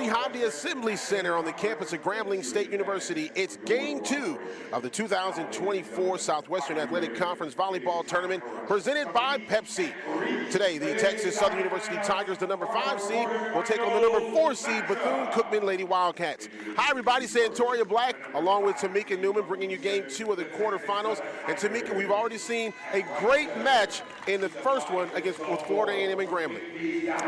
behind the Assembly Center on the campus of Grambling State University. It's Game 2 of the 2024 Southwestern Athletic Conference Volleyball Tournament presented by Pepsi. Today, the Texas Southern University Tigers, the number 5 seed, will take on the number 4 seed Bethune-Cookman Lady Wildcats. Hi, everybody. Santoria Black, along with Tamika Newman, bringing you Game 2 of the quarterfinals. And Tamika, we've already seen a great match in the first one with Florida A&M and Grambling.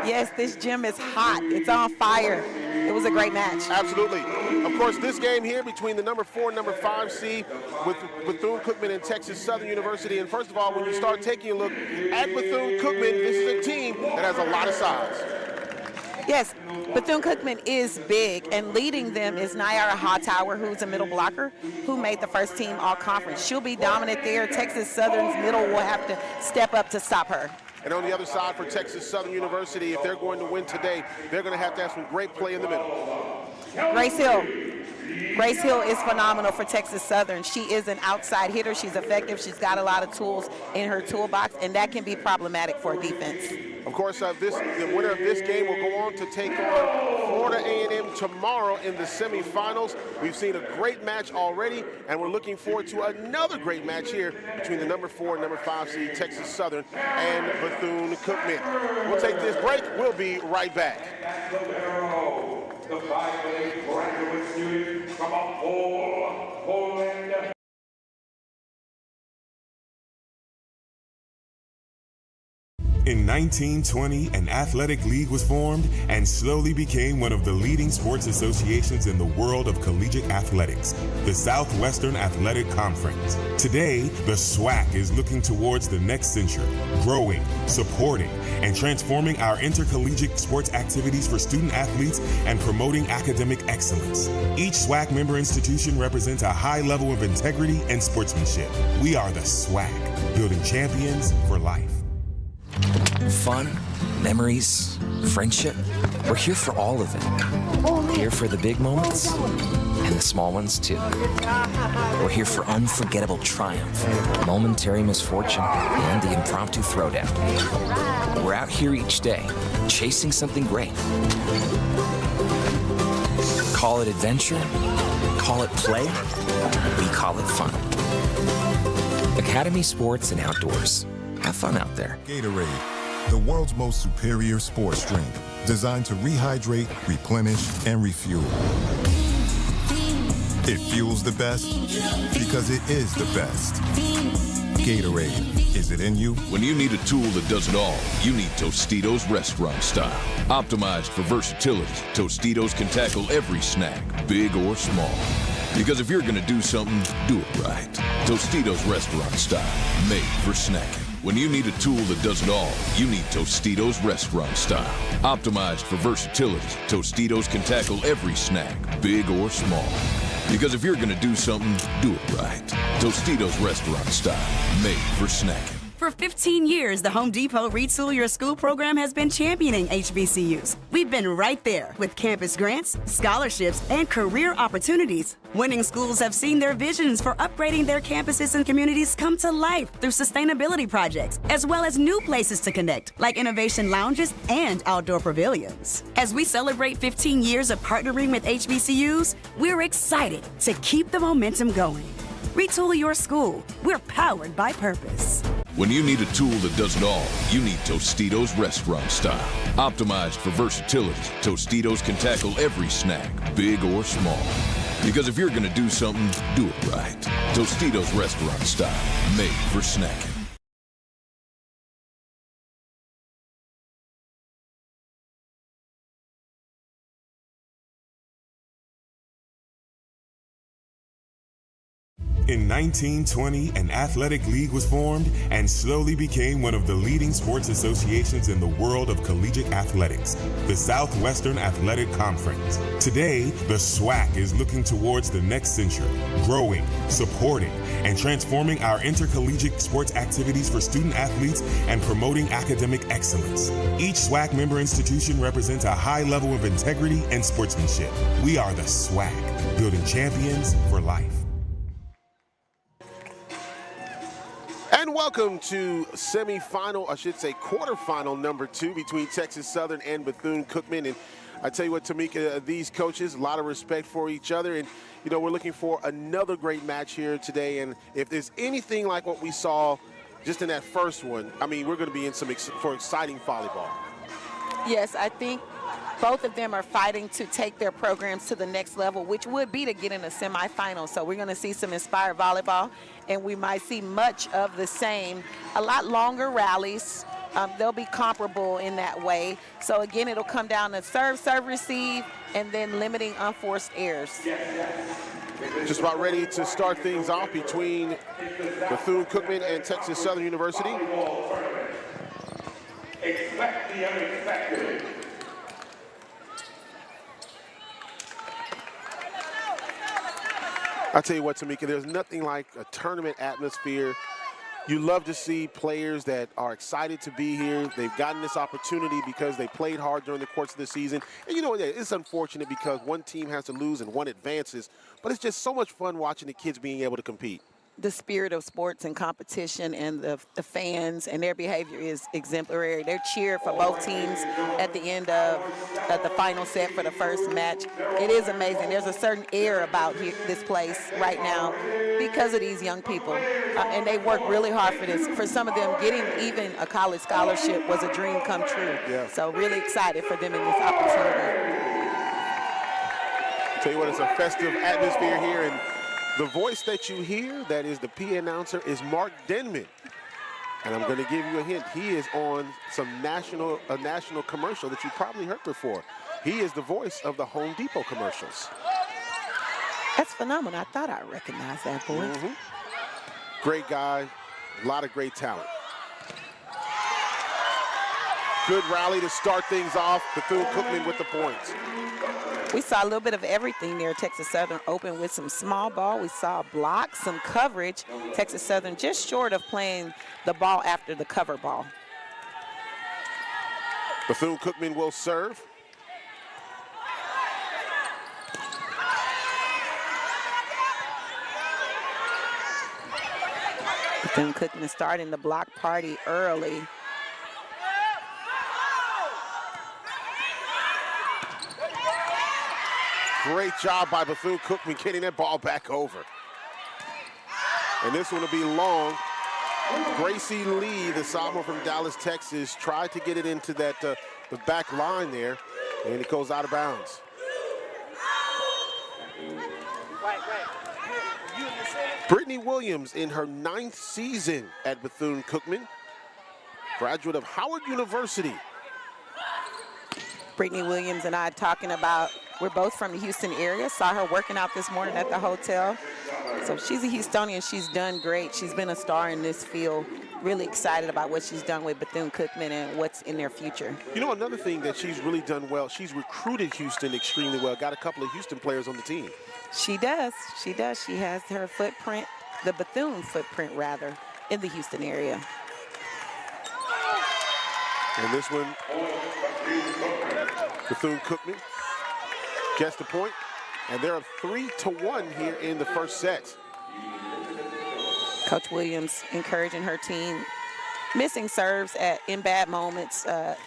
Yes, this gym is hot. It's on fire. It was a great match. Absolutely. Of course, this game here between the number 4 and number 5 seed with Bethune-Cookman and Texas Southern University. And first of all, when you start taking a look at Bethune-Cookman, this is a team that has a lot of size. Yes, Bethune-Cookman is big, and leading them is Nyara Hightower, who's a middle blocker, who made the first team all-conference. She'll be dominant there. Texas Southern's middle will have to step up to stop her. And on the other side for Texas Southern University, if they're going to win today, they're going to have some great play in the middle. Grace Hill is phenomenal for Texas Southern. She is an outside hitter. She's effective. She's got a lot of tools in her toolbox, and that can be problematic for a defense. Of course, the winner of this game will go on to take on Florida A&M tomorrow in the semifinals. We've seen a great match already, and we're looking forward to another great match here between the number 4 and number 5 seed Texas Southern and Bethune-Cookman. We'll take this break. We'll be right back. The 5A graduate student from Poland. In 1920, an athletic league was formed and slowly became one of the leading sports associations in the world of collegiate athletics, the Southwestern Athletic Conference. Today, the SWAC is looking towards the next century, growing, supporting, and transforming our intercollegiate sports activities for student athletes and promoting academic excellence. Each SWAC member institution represents a high level of integrity and sportsmanship. We are the SWAC, building champions for life. Fun, memories, friendship. We're here for all of it. Here for the big moments and the small ones too. We're here for unforgettable triumph, momentary misfortune, and the impromptu throwdown. We're out here each day, chasing something great. Call it adventure, call it play, we call it fun. Academy Sports and Outdoors. Have fun out there. Gatorade, the world's most superior sports drink, designed to rehydrate, replenish, and refuel. It fuels the best because it is the best. Gatorade, is it in you? When you need a tool that does it all, you need Tostitos restaurant style. Optimized for versatility, Tostitos can tackle every snack, big or small. Because if you're gonna do something, do it right. Tostitos restaurant style, made for snacking. When you need a tool that does it all, you need Tostitos restaurant style. Optimized for versatility, Tostitos can tackle every snack, big or small. Because if you're gonna do something, do it right. Tostitos restaurant style, made for snacking. For 15 years, the Home Depot Retool Your School program has been championing HBCUs. We've been right there with campus grants, scholarships, and career opportunities. Winning schools have seen their visions for upgrading their campuses and communities come to life through sustainability projects, as well as new places to connect, like innovation lounges and outdoor pavilions. As we celebrate 15 years of partnering with HBCUs, we're excited to keep the momentum going. Retool your school. We're powered by purpose. When you need a tool that does it all, you need Tostitos restaurant style. Optimized for versatility, Tostitos can tackle every snack, big or small. Because if you're gonna do something, do it right. Tostitos restaurant style, made for snacking. In 1920, an athletic league was formed and slowly became one of the leading sports associations in the world of collegiate athletics, the Southwestern Athletic Conference. Today, the SWAC is looking towards the next century, growing, supporting, and transforming our intercollegiate sports activities for student athletes and promoting academic excellence. Each SWAC member institution represents a high level of integrity and sportsmanship. We are the SWAC, building champions for life. And welcome to quarterfinal number 2 between Texas Southern and Bethune-Cookman. And I tell you what, Tamika, these coaches, a lot of respect for each other. And, you know, we're looking for another great match here today. And if there's anything like what we saw just in that first one, I mean, we're going to be in for exciting volleyball. Yes, I think both of them are fighting to take their programs to the next level, which would be to get in a semifinal. So we're going to see some inspired volleyball, and we might see much of the same, a lot longer rallies. They'll be comparable in that way. So again, it'll come down to serve, receive, and then limiting unforced errors. Just about ready to start things off between Bethune Cookman and Texas Southern University. Expect the unexpected. I'll tell you what, Tamika, there's nothing like a tournament atmosphere. You love to see players that are excited to be here. They've gotten this opportunity because they played hard during the course of the season. And you know, it's unfortunate because one team has to lose and one advances, but it's just so much fun watching the kids being able to compete. The spirit of sports and competition, and the fans and their behavior is exemplary. They're cheered for both teams at the end of the final set for the first match. It is amazing. There's a certain air about this place right now because of these young people. And they work really hard for this. For some of them, getting even a college scholarship was a dream come true. Yeah. So really excited for them in this opportunity. Tell you what, it's a festive atmosphere here, and the voice that you hear, that is the PA announcer, is Mark Denman. And I'm going to give you a hint. He is on a national commercial that you probably heard before. He is the voice of the Home Depot commercials. That's phenomenal. I thought I recognized that voice. Great guy, a lot of great talent. Good rally to start things off. Bethune-Cookman with the points. We saw a little bit of everything there. Texas Southern open with some small ball. We saw blocks, some coverage. Texas Southern just short of playing the ball after the cover ball. Bethune-Cookman will serve. Bethune-Cookman starting the block party early. Great job by Bethune-Cookman getting that ball back over. And this one will be long. Gracie Lee, the sophomore from Dallas, Texas, tried to get it into that the back line there, and it goes out of bounds. Brittany Williams in her 9th season at Bethune-Cookman, graduate of Howard University. Brittany Williams and I talking about, we're both from the Houston area. Saw her working out this morning at the hotel. So she's a Houstonian. She's done great. She's been a star in this field. Really excited about what she's done with Bethune-Cookman and what's in their future. You know, another thing that she's really done well, she's recruited Houston extremely well. Got a couple of Houston players on the team. She does. She does. She has her footprint, the Bethune footprint rather, in the Houston area. And this one, Bethune-Cookman gets the point, and they're up 3-1 here in the first set. Coach Williams encouraging her team. Missing serves in bad moments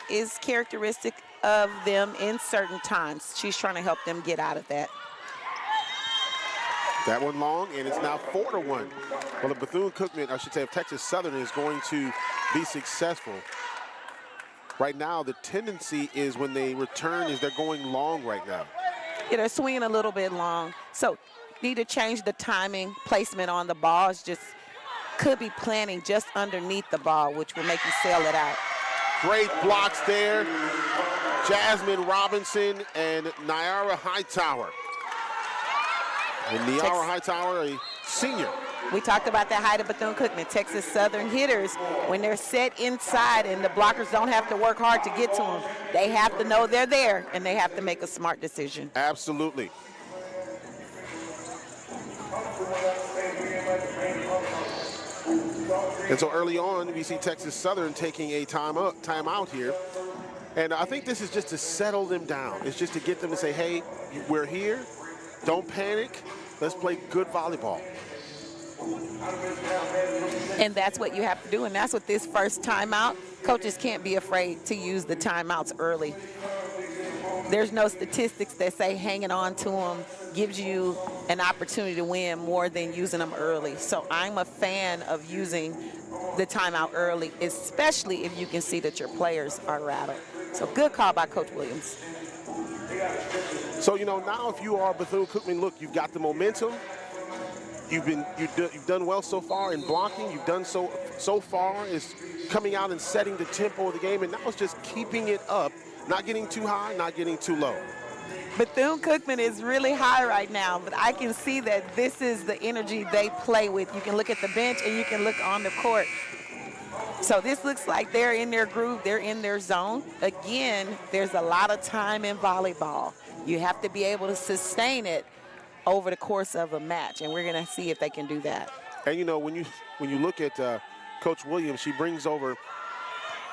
is characteristic of them in certain times. She's trying to help them get out of that. That one long, and it's now 4-1. Well, if Bethune-Cookman, I should say, if Texas Southern is going to be successful, right now the tendency is when they return is they're going long right now. Yeah, they're swinging a little bit long. So need to change the timing, placement on the ball. It's just could be planting just underneath the ball, which will make you sail it out. Great blocks there. Jasmine Robinson and Nyara Hightower. And Nyara Hightower, a senior. We talked about that height of Bethune-Cookman. Texas Southern hitters, when they're set inside and the blockers don't have to work hard to get to them, they have to know they're there and they have to make a smart decision. Absolutely. And so early on, we see Texas Southern taking a timeout here. And I think this is just to settle them down. It's just to get them to say, hey, we're here. Don't panic. Let's play good volleyball. And that's what you have to do, and that's what this first timeout, coaches can't be afraid to use the timeouts early. there's no statistics that say hanging on to them gives you an opportunity to win more than using them early. So I'm a fan of using the timeout early, especially if you can see that your players are rattled. So good call by Coach Williams. So, you know, now if you are Bethune-Cookman, look, you've got the momentum. You've done well so far in blocking. You've done so far is coming out and setting the tempo of the game, and now it's just keeping it up, not getting too high, not getting too low. Bethune-Cookman is really high right now, but I can see that this is the energy they play with. You can look at the bench and you can look on the court. So this looks like they're in their groove, they're in their zone. Again, there's a lot of time in volleyball. You have to be able to sustain it over the course of a match, and we're going to see if they can do that. And you know, when you look at Coach Williams, she brings over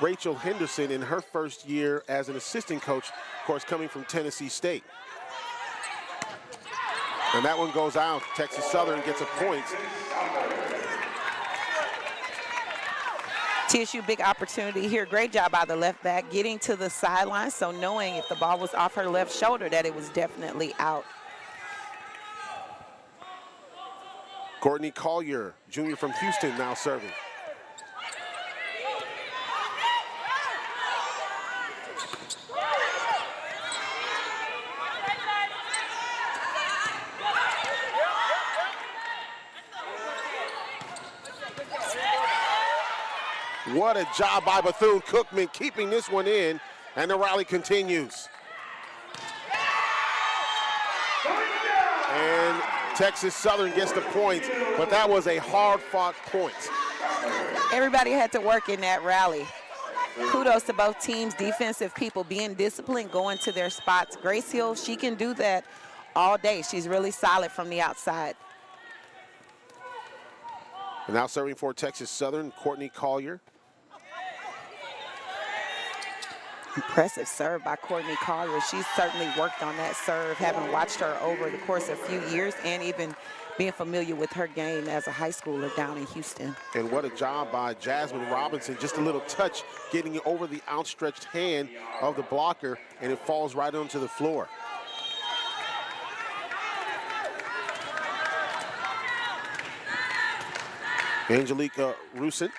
Rachel Henderson in her first year as an assistant coach, of course, coming from Tennessee State. And that one goes out. Texas Southern gets a point. TSU, big opportunity here. Great job by the left back getting to the sideline, so knowing if the ball was off her left shoulder that it was definitely out. Courtney Collier, junior from Houston, now serving. What a job by Bethune-Cookman keeping this one in, and the rally continues. And Texas Southern gets the point, but that was a hard-fought point. Everybody had to work in that rally. Kudos to both teams, defensive people being disciplined, going to their spots. Grace Hill, she can do that all day. She's really solid from the outside. And now serving for Texas Southern, Courtney Collier. Impressive serve by Courtney Collier. She's certainly worked on that serve, having watched her over the course of a few years and even being familiar with her game as a high schooler down in Houston. And what a job by Jasmine Robinson. Just a little touch getting over the outstretched hand of the blocker, and it falls right onto the floor. Angelica Rusin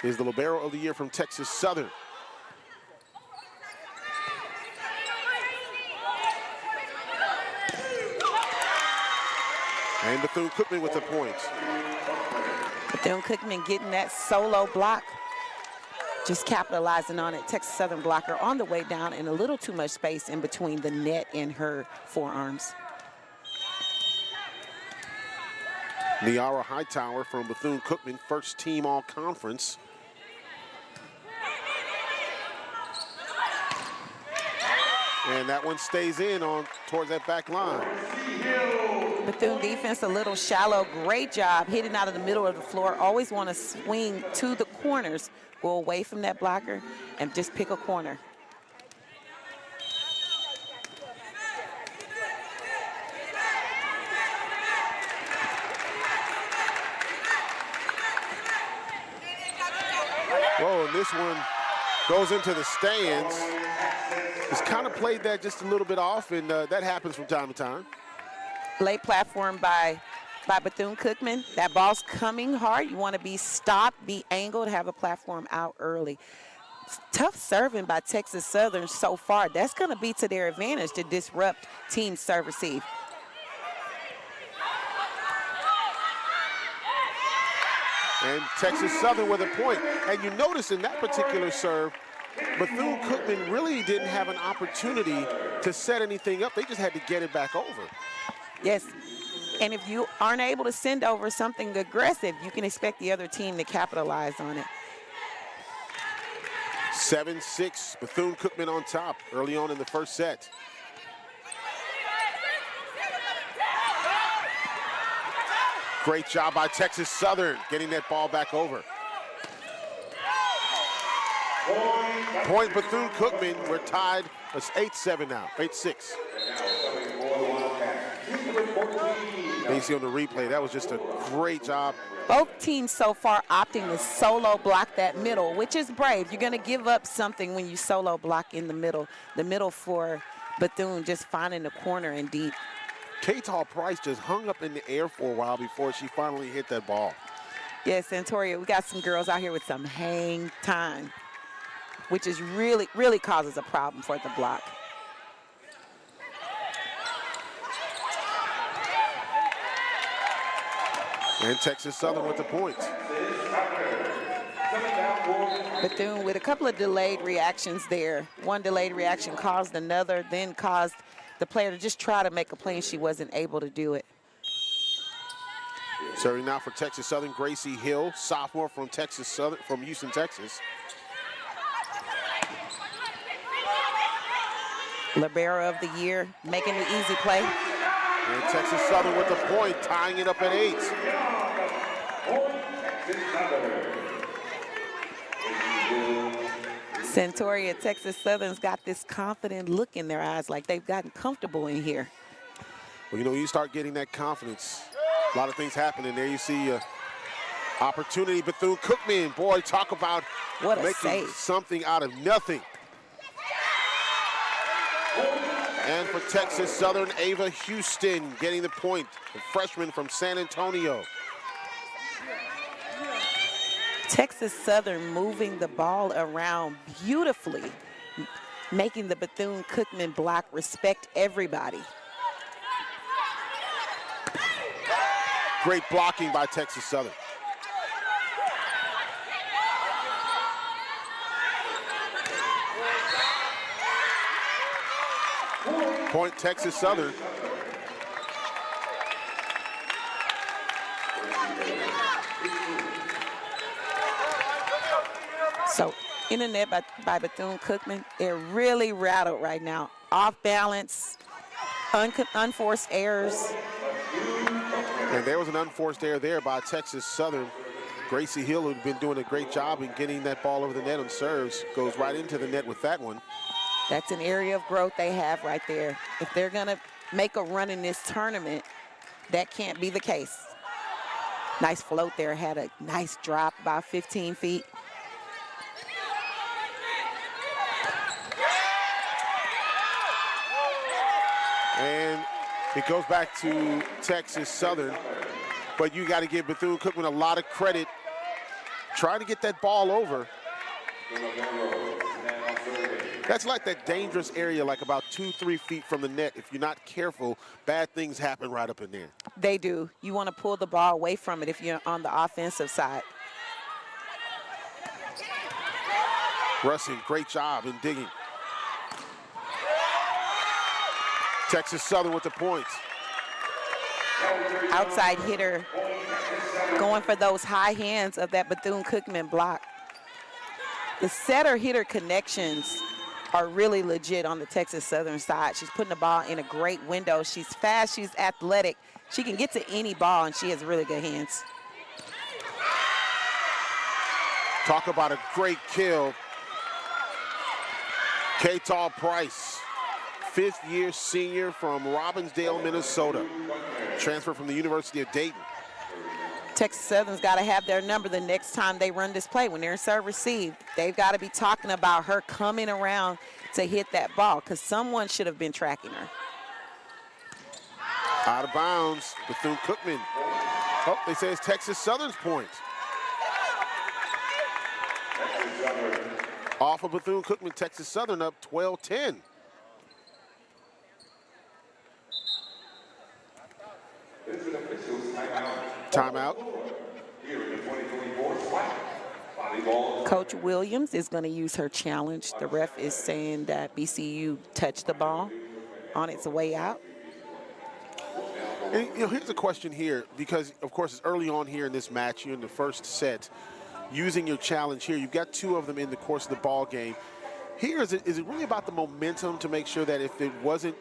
is the libero of the year from Texas Southern. And Bethune-Cookman with the points. Bethune-Cookman getting that solo block, just capitalizing on it. Texas Southern blocker on the way down and a little too much space in between the net and her forearms. Niara Hightower from Bethune-Cookman, first team all-conference. And that one stays in on towards that back line. Bethune defense a little shallow. Great job hitting out of the middle of the floor. Always want to swing to the corners, go away from that blocker, and just pick a corner. Whoa, and this one goes into the stands. He's kind of played that just a little bit off, and that happens from time to time. Late platform by Bethune-Cookman. That ball's coming hard. You want to be stopped, be angled, have a platform out early. Tough serving by Texas Southern so far. That's going to be to their advantage to disrupt team serve receive. And Texas Southern with a point. And you notice in that particular serve, Bethune-Cookman really didn't have an opportunity to set anything up. They just had to get it back over. Yes, and if you aren't able to send over something aggressive, you can expect the other team to capitalize on it. 7-6, Bethune-Cookman on top early on in the first set. Great job by Texas Southern getting that ball back over. Point Bethune-Cookman, we're tied. It's 8-7 now, 8-6. You see on the replay, that was just a great job. Both teams so far opting to solo block that middle, which is brave. You're going to give up something when you solo block in the middle. The middle for Bethune just finding the corner and deep. K-Tall Price just hung up in the air for a while before she finally hit that ball. Yes, Santoria, we got some girls out here with some hang time, which is really causes a problem for the block. And Texas Southern with the points. Bethune with a couple of delayed reactions there. One delayed reaction caused another, then caused the player to just try to make a play and she wasn't able to do it. Serving now for Texas Southern, Gracie Hill, sophomore from Texas Southern, from Houston, Texas. Libero of the year, making the easy play. And Texas Southern with the point, tying it up at 8. Santoria, Texas Southern's got this confident look in their eyes, like they've gotten comfortable in here. Well, you know, you start getting that confidence, a lot of things happen, and there you see opportunity. Bethune Cookman, boy, talk about what a making save. Something out of nothing. And for Texas Southern, Ava Houston getting the point, the freshman from San Antonio. Texas Southern moving the ball around beautifully, making the Bethune-Cookman block respect everybody. Great blocking by Texas Southern. Point Texas Southern. So in the net by Bethune-Cookman, they're really rattled right now. Off balance, unforced errors. And there was an unforced error there by Texas Southern. Gracie Hill, who'd been doing a great job in getting that ball over the net on serves, goes right into the net with that one. That's an area of growth they have right there. If they're gonna make a run in this tournament, that can't be the case. Nice float there, had a nice drop, about 15 feet. And it goes back to Texas Southern, but you got to give Bethune-Cookman a lot of credit trying to get that ball over. That's like that dangerous area, like about 2-3 feet from the net. If you're not careful, bad things happen right up in there. They do. You want to pull the ball away from it if you're on the offensive side. Russell, great job in digging. Texas Southern with the points. Outside hitter going for those high hands of that Bethune-Cookman block. The setter-hitter connections are really legit on the Texas Southern side. She's putting the ball in a great window. She's fast, she's athletic. She can get to any ball, and she has really good hands. Talk about a great kill. K-Tall Price, fifth-year senior from Robbinsdale, Minnesota. Transfer from the University of Dayton. Texas Southern's got to have their number the next time they run this play. When they're in serve receive, they've got to be talking about her coming around to hit that ball, because someone should have been tracking her. Out of bounds, Bethune-Cookman. Oh, they say it's Texas Southern's point. Off of Bethune-Cookman, Texas Southern up 12-10. Timeout. Coach Williams is going to use her challenge. The ref is saying that BCU touched the ball on its way out. And, you know, here's a question here, because, of course, it's early on here in this match. You're in the first set. Using your challenge here, you've got two of them in the course of the ball game. Here, is it really about the momentum to make sure that if it wasn't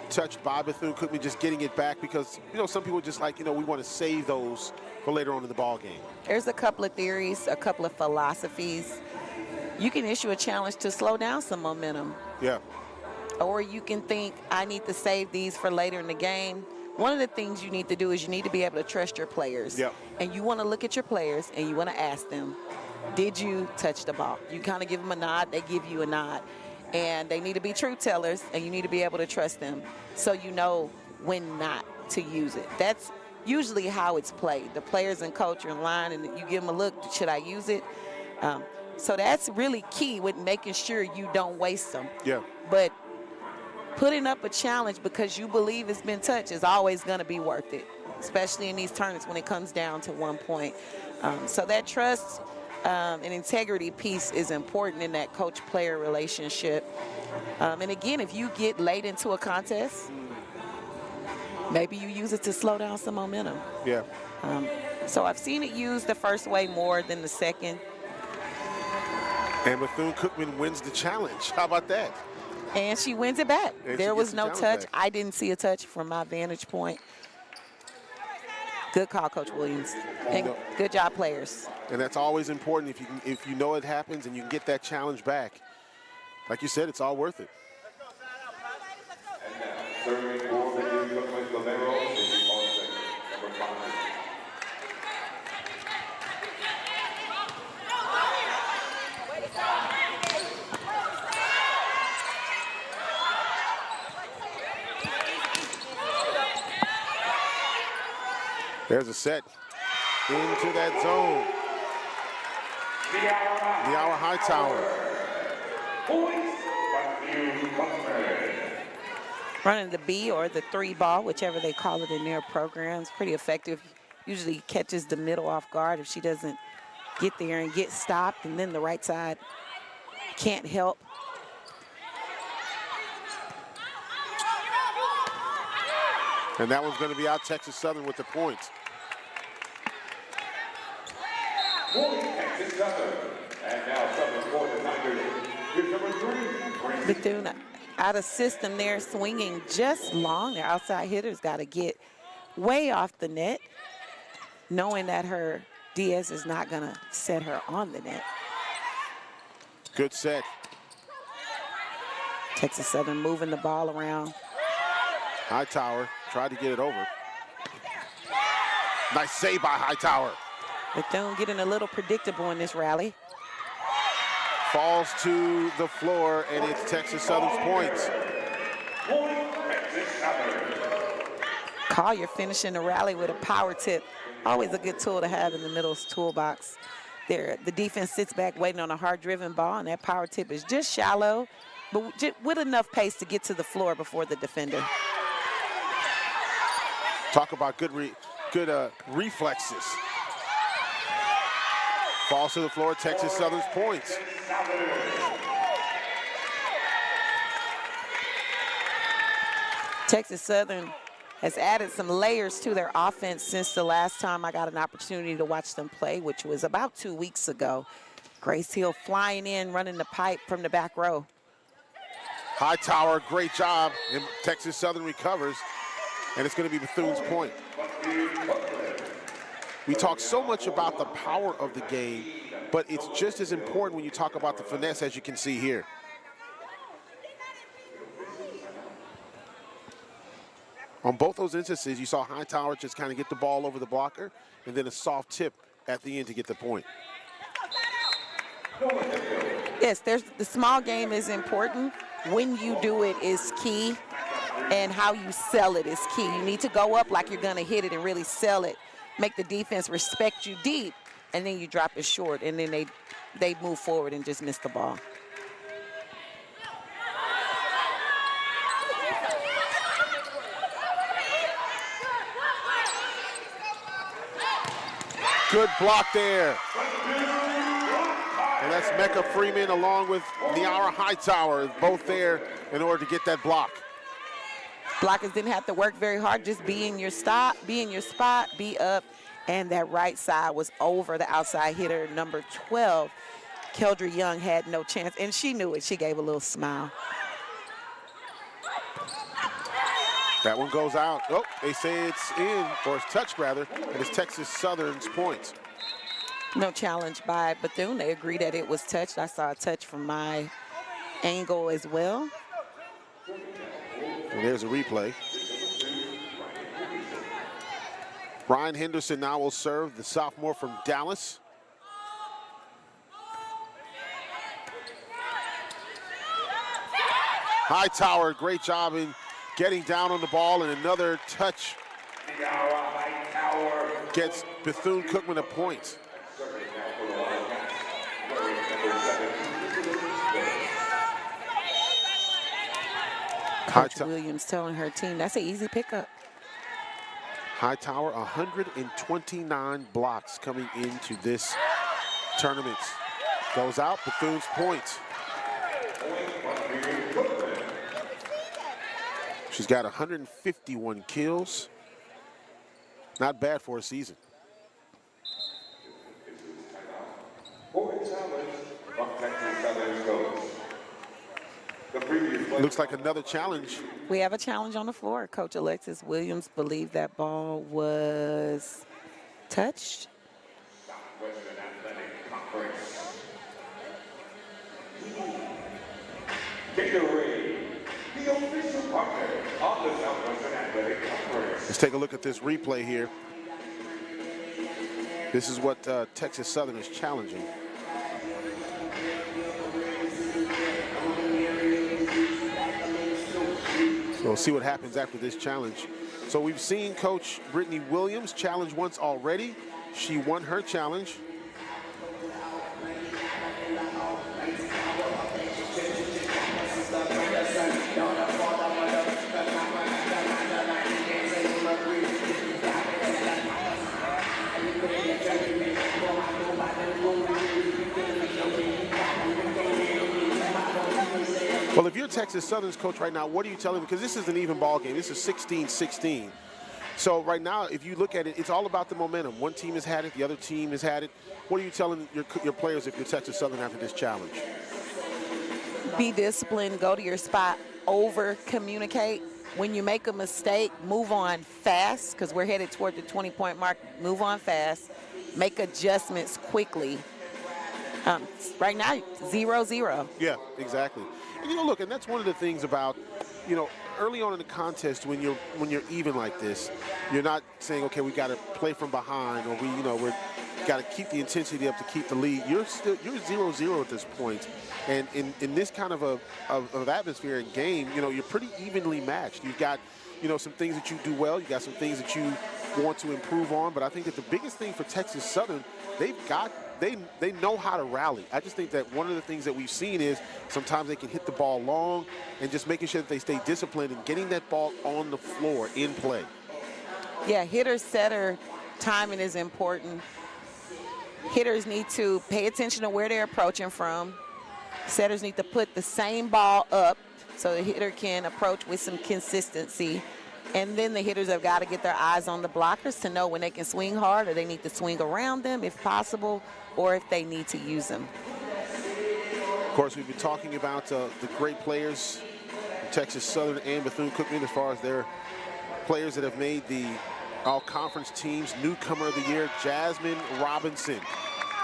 touched by Bethune-Cookman, just getting it back? Because, you know, some people just like, you know, we want to save those for later on in the ball game. There's a couple of theories, a couple of philosophies. You can issue a challenge to slow down some momentum. Yeah. Or you can think, I need to save these for later in the game. One of the things you need to do is you need to be able to trust your players. Yep. And you want to look at your players and you want to ask them, did you touch the ball? You kind of give them a nod, they give you a nod. And they need to be truth tellers, and you need to be able to trust them so you know when not to use it. That's usually how it's played. The players and coach are in line, and you give them a look, should I use it? So that's really key with making sure you don't waste them. Yeah. But putting up a challenge because you believe it's been touched is always going to be worth it, especially in these tournaments when it comes down to 1 point. So that trust and integrity piece is important in that coach-player relationship. And again, if you get late into a contest, maybe you use it to slow down some momentum. Yeah. So I've seen it used the first way more than the second. And Bethune-Cookman wins the challenge. How about that? And she wins it back. And there was the no challenge touch. back. I didn't see a touch from my vantage point. Good call, Coach Williams. And good job, players. And that's always important if you know it happens and you can get that challenge back. Like you said, it's all worth it. There's a set into that zone. The hour high tower. Running the B or the 3 ball, whichever they call it in their programs, pretty effective. Usually catches the middle off guard if she doesn't get there and get stopped, and then the right side can't help. And that one's going to be out Texas Southern with the points. Texas Southern. And now Southern for the Tigers. Here's number 3. Bethune out of system there, swinging just long. Their outside hitters got to get way off the net, knowing that her Diaz is not going to set her on the net. Good set. Texas Southern moving the ball around. Hightower tried to get it over. Nice save by Hightower. Bethune getting a little predictable in this rally. Falls to the floor, and it's Texas Southern's points. Collier finishing the rally with a power tip. Always a good tool to have in the middle's toolbox. There, the defense sits back waiting on a hard-driven ball, and that power tip is just shallow, but with enough pace to get to the floor before the defender. Talk about good reflexes. Falls to the floor, Texas Southern's points. Texas Southern has added some layers to their offense since the last time I got an opportunity to watch them play, which was about 2 weeks ago. Grace Hill flying in, running the pipe from the back row. Hightower, great job, and Texas Southern recovers, and it's going to be Bethune's point. We talk so much about the power of the game, but it's just as important when you talk about the finesse, as you can see here. On both those instances, you saw Hightower just kind of get the ball over the blocker, and then a soft tip at the end to get the point. Yes, the small game is important. When you do it is key, and how you sell it is key. You need to go up like you're going to hit it and really sell it. Make the defense respect you deep, and then you drop it short, and then they move forward and just miss the ball. Good block there. And that's Mecca Freeman along with Niara Hightower, both there in order to get that block. Blockers didn't have to work very hard, just be in your spot, be up, and that right side was over the outside hitter, number 12. Keldra Young had no chance, and she knew it. She gave a little smile. That one goes out. Oh, they say it's in, or it's touched rather, and it's Texas Southern's points. No challenge by Bethune. They agree that it was touched. I saw a touch from my angle as well. And there's a replay. Ryan Henderson now will serve, the sophomore from Dallas. Hightower, great job in getting down on the ball, and another touch gets Bethune-Cookman a point. Coach Williams telling her team that's an easy pickup. Hightower, 129 blocks coming into this tournament. Goes out, Bethune's point. She's got 151 kills. Not bad for a season. Looks like another challenge. We have a challenge on the floor. Coach Alexis Williams believed that ball was touched. Let's take a look at this replay here. This is what Texas Southern is challenging. So we'll see what happens after this challenge. So we've seen Coach Brittany Williams challenge once already. She won her challenge. Well, if you're Texas Southern's coach right now, what are you telling them? Because this is an even ball game. This is 16-16. So right now, if you look at it, it's all about the momentum. One team has had it, the other team has had it. What are you telling your players if you're Texas Southern after this challenge? Be disciplined, go to your spot, over-communicate. When you make a mistake, move on fast, because we're headed toward the 20-point mark. Move on fast. Make adjustments quickly. Right now, 0-0. Yeah, exactly. And look, and that's one of the things about, early on in the contest when you're even like this, you're not saying, okay, we got to play from behind, or we're got to keep the intensity up to keep the lead. You're 0-0 at this point, and in this kind of atmosphere and game, you're pretty evenly matched. You've got some things that you do well. You got some things that you want to improve on. But I think that the biggest thing for Texas Southern, they know how to rally. I just think that one of the things that we've seen is sometimes they can hit the ball long, and just making sure that they stay disciplined and getting that ball on the floor in play. Yeah, hitter-setter timing is important. Hitters need to pay attention to where they're approaching from. Setters need to put the same ball up so the hitter can approach with some consistency. And then the hitters have got to get their eyes on the blockers to know when they can swing hard, or they need to swing around them if possible, or if they need to use them. Of course, we've been talking about the great players from Texas Southern and Bethune-Cookman as far as their players that have made the all-conference teams. Newcomer of the year, Jasmine Robinson.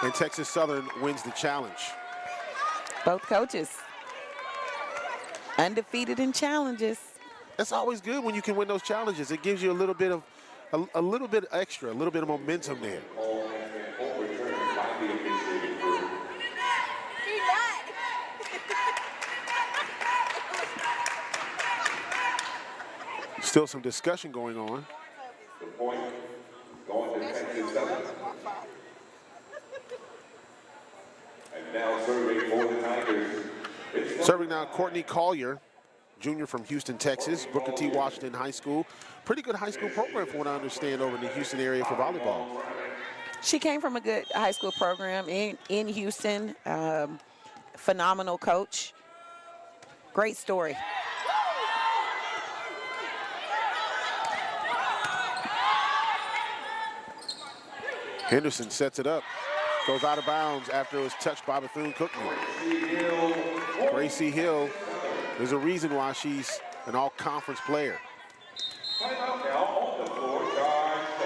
And Texas Southern wins the challenge. Both coaches undefeated in challenges. That's always good when you can win those challenges. It gives you a little bit of a little bit extra, a little bit of momentum there. Still some discussion going on. The point going to Texas Southern. And now serving for the Tigers. Serving now, Courtney Collier, junior from Houston, Texas, Booker T. Washington High School. Pretty good high school program from what I understand over in the Houston area for volleyball. She came from a good high school program in Houston. Phenomenal coach. Great story. Henderson sets it up. Goes out of bounds after it was touched by Bethune-Cookman. Gracie Hill, there's a reason why she's an all-conference player.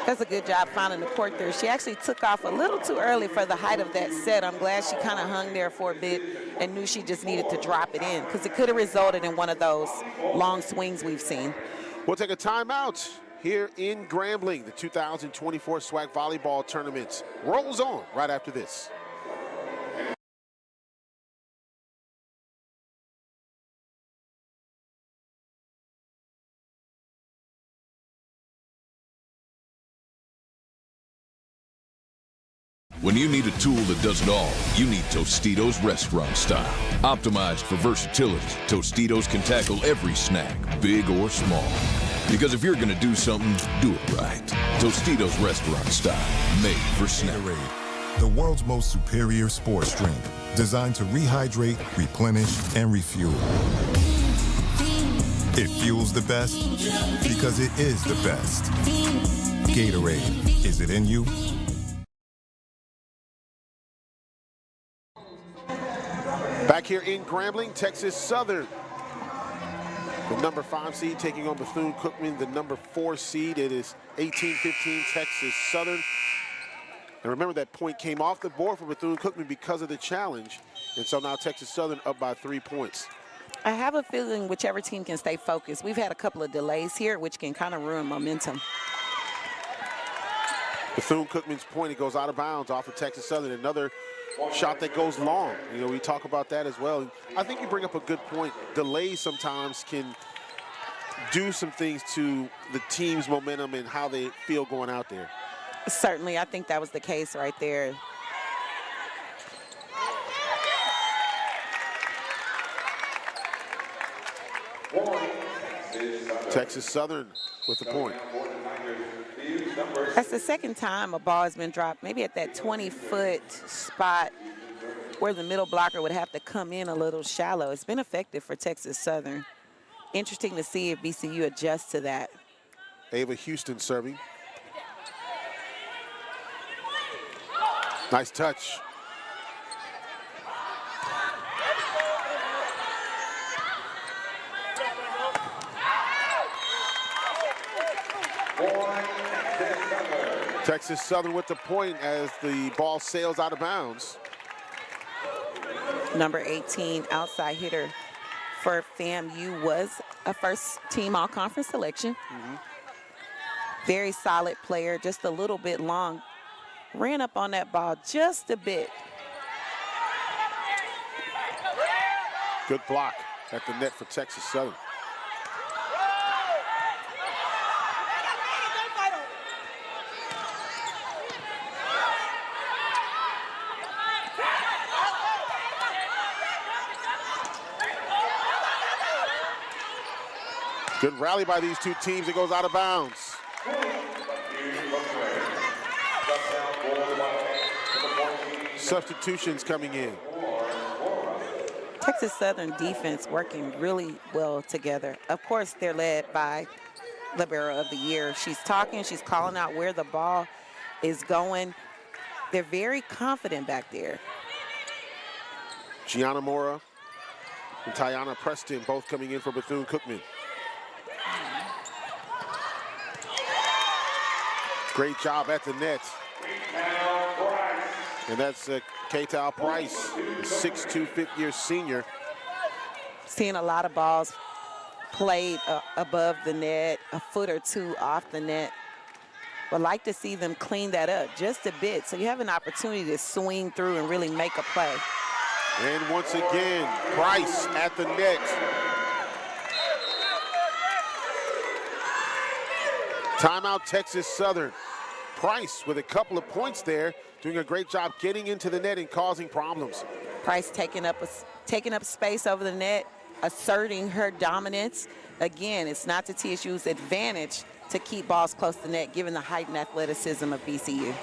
Does a good job finding the court there. She actually took off a little too early for the height of that set. I'm glad she kind of hung there for a bit and knew she just needed to drop it in, because it could have resulted in one of those long swings we've seen. We'll take a timeout here in Grambling. The 2024 SWAC Volleyball Tournament rolls on right after this. When you need a tool that does it all, you need Tostitos restaurant style. Optimized for versatility, Tostitos can tackle every snack, big or small. Because if you're going to do something, do it right. Tostitos restaurant style, made for snack. Gatorade, the world's most superior sports drink, designed to rehydrate, replenish, and refuel. It fuels the best because it is the best. Gatorade, is it in you? Back here in Grambling, Texas Southern. The number 5 seed taking on Bethune Cookman, the number 4 seed. It is 18-15 Texas Southern. And remember, that point came off the board for Bethune Cookman because of the challenge. And so now Texas Southern up by 3 points. I have a feeling whichever team can stay focused. We've had a couple of delays here, which can kind of ruin momentum. Bethune Cookman's point, it goes out of bounds off of Texas Southern. Another shot that goes long. You know, we talk about that as well. I think you bring up a good point. Delays sometimes can do some things to the team's momentum and how they feel going out there. Certainly, I think that was the case right there. Texas Southern with the point. That's the second time a ball has been dropped, maybe at that 20-foot spot where the middle blocker would have to come in a little shallow. It's been effective for Texas Southern. Interesting to see if BCU adjusts to that. Ava Houston serving. Nice touch. Texas Southern with the point as the ball sails out of bounds. Number 18 outside hitter for FAMU was a first-team all-conference selection. Very solid player, just a little bit long. Ran up on that ball just a bit. Good block at the net for Texas Southern. Good rally by these two teams. It goes out of bounds. Substitutions coming in. Texas Southern defense working really well together. Of course, they're led by Libero of the Year. She's talking, she's calling out where the ball is going. They're very confident back there. Gianna Mora and Tiana Preston both coming in for Bethune Cookman. Great job at the net. And that's Kaytal Price, 6'2", fifth-year senior. Seeing a lot of balls played above the net, a foot or two off the net. Would like to see them clean that up just a bit so you have an opportunity to swing through and really make a play. And once again, Price at the net. Timeout, Texas Southern. Price with a couple of points there, doing a great job getting into the net and causing problems. Price taking up space over the net, asserting her dominance. Again, it's not to TSU's advantage to keep balls close to the net, given the height and athleticism of BCU.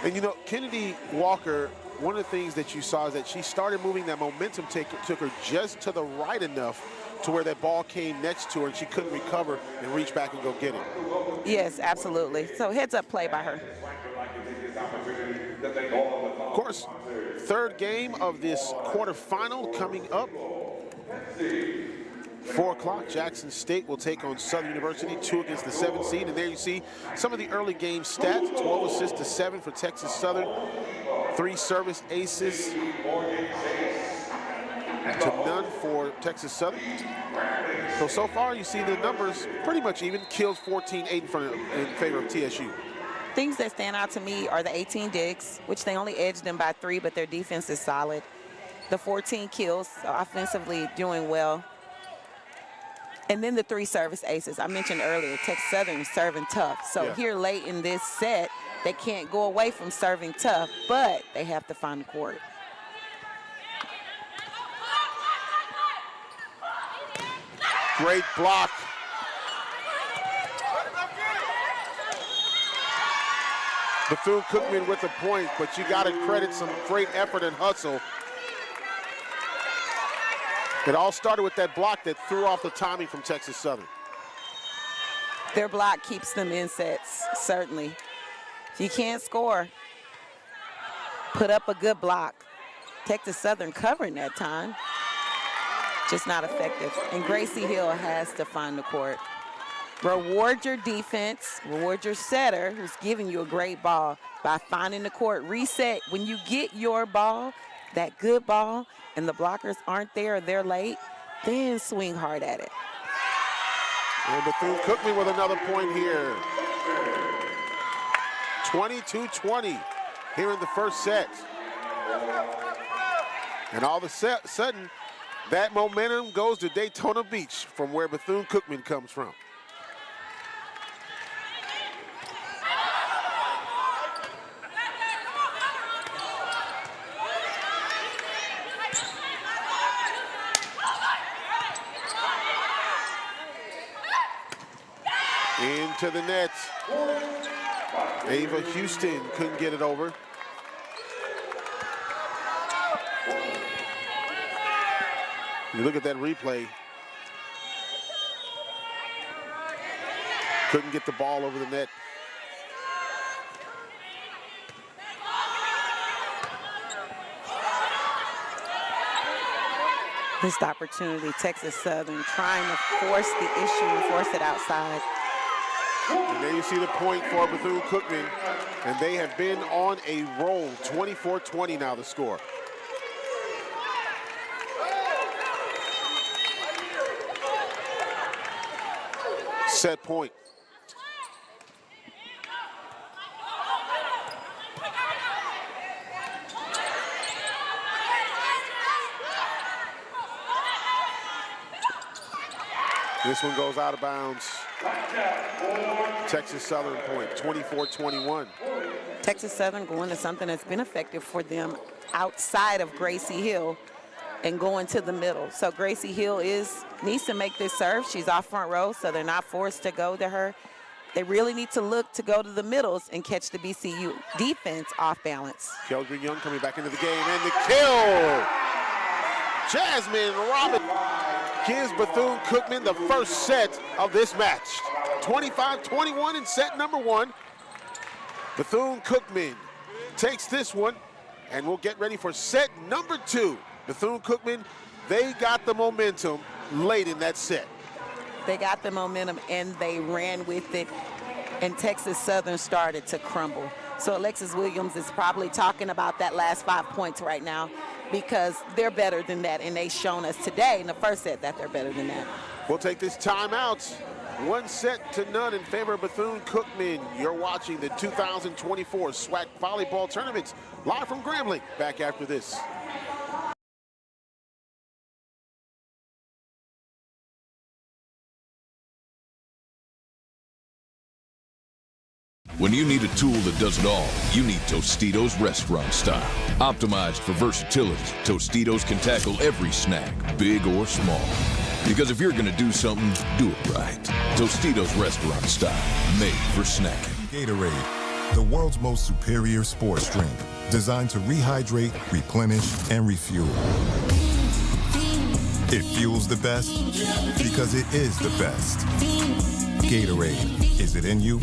And you know, Kennedy Walker, one of the things that you saw is that she started moving, that momentum took her just to the right enough to where that ball came next to her and she couldn't recover and reach back and go get it. Yes, absolutely. So heads up play by her. Of course, third game of this quarterfinal coming up. 4 o'clock, Jackson State will take on Southern University, 2 against the 7th seed. And there you see some of the early game stats, 12 assists to 7 for Texas Southern, 3 service aces to none for Texas Southern. So far you see the numbers pretty much even. Kills 14-8 in favor of TSU. Things that stand out to me are the 18 digs, which they only edged them by 3, but their defense is solid. The 14 kills, so offensively doing well. And then the 3 service aces. I mentioned earlier, Texas Southern is serving tough. So here late in this set, They can't go away from serving tough, but they have to find the court. Great block. Bethune-Cookman with a point, but you got to credit some great effort and hustle. It all started with that block that threw off the timing from Texas Southern. Their block keeps them in sets, certainly. If you can't score, put up a good block. Texas Southern covering that time, just not effective. And Gracie Hill has to find the court. Reward your defense, reward your setter who's giving you a great ball by finding the court. Reset when you get your ball, that good ball, and the blockers aren't there or they're late, then swing hard at it. And Bethune-Cookman with another point here. 22-20 here in the first set. And all of a sudden, that momentum goes to Daytona Beach from where Bethune-Cookman comes from. Into the net. Ava Houston couldn't get it over. You look at that replay. Couldn't get the ball over the net. Missed opportunity. Texas Southern trying to force the issue and force it outside. And there you see the point for Bethune-Cookman, and they have been on a roll. 24-20 now the score. Set point. This one goes out of bounds. Texas Southern point, 24-21. Texas Southern going to something that's been effective for them outside of Gracie Hill and going to the middle. So Gracie Hill needs to make this serve. She's off front row, so they're not forced to go to her. They really need to look to go to the middles and catch the BCU defense off balance. Keldra Young coming back into the game, and the kill! Jasmine Robin gives Bethune-Cookman the first set of this match. 25-21 in set number one. Bethune-Cookman takes this one, and we'll get ready for set number two. Bethune-Cookman, they got the momentum late in that set. They got the momentum, and they ran with it, and Texas Southern started to crumble. So Alexis Williams is probably talking about that last 5 points right now, because they're better than that, and they've shown us today in the first set that they're better than that. We'll take this timeout. 1-0 in favor of Bethune-Cookman. You're watching the 2024 SWAC Volleyball Tournament live from Grambling. Back after this. When you need a tool that does it all, you need Tostitos restaurant style. Optimized for versatility, Tostitos can tackle every snack, big or small. Because if you're gonna do something, do it right. Tostitos restaurant style, made for snacking. Gatorade, the world's most superior sports drink, designed to rehydrate, replenish, and refuel. It fuels the best because it is the best. Gatorade, is it in you?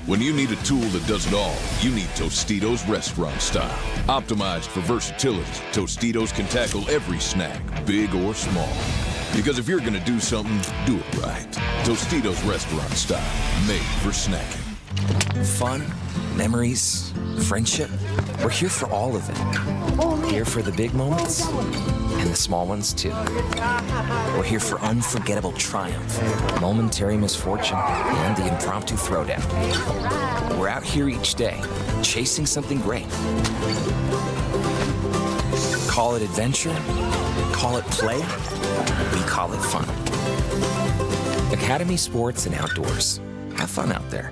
When you need a tool that does it all, you need Tostitos restaurant style. Optimized for versatility, Tostitos can tackle every snack, big or small. Because if you're gonna do something, do it right. Tostitos restaurant style, made for snacking. Fun, memories, friendship. We're here for all of it. Here for the big moments and the small ones too. We're here for unforgettable triumph, momentary misfortune, and the impromptu throwdown. We're out here each day, chasing something great. Call it adventure, call it play, we call it fun. Academy Sports and Outdoors. Have fun out there.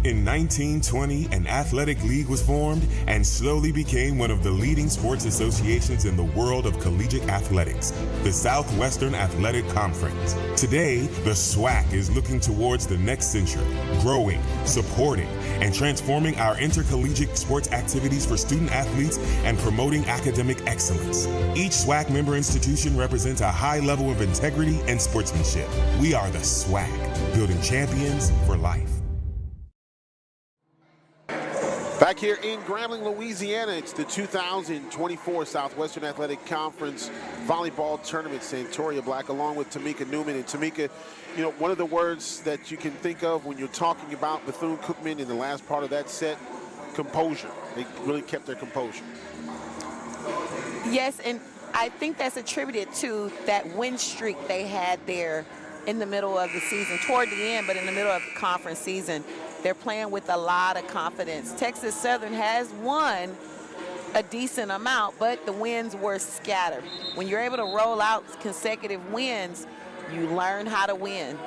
In 1920, an athletic league was formed and slowly became one of the leading sports associations in the world of collegiate athletics, the Southwestern Athletic Conference. Today, the SWAC is looking towards the next century, growing, supporting, and transforming our intercollegiate sports activities for student athletes and promoting academic excellence. Each SWAC member institution represents a high level of integrity and sportsmanship. We are the SWAC, building champions for life. Back here in Grambling, Louisiana, it's the 2024 Southwestern Athletic Conference Volleyball Tournament. Santoria Black along with Tamika Newman. And Tamika, you know, one of the words that you can think of when you're talking about Bethune-Cookman in the last part of that set, composure. They really kept their composure. Yes, and I think that's attributed to that win streak they had there in the middle of the season, toward the end, but in the middle of the conference season. They're playing with a lot of confidence. Texas Southern has won a decent amount, but the wins were scattered. When you're able to roll out consecutive wins, you learn how to win.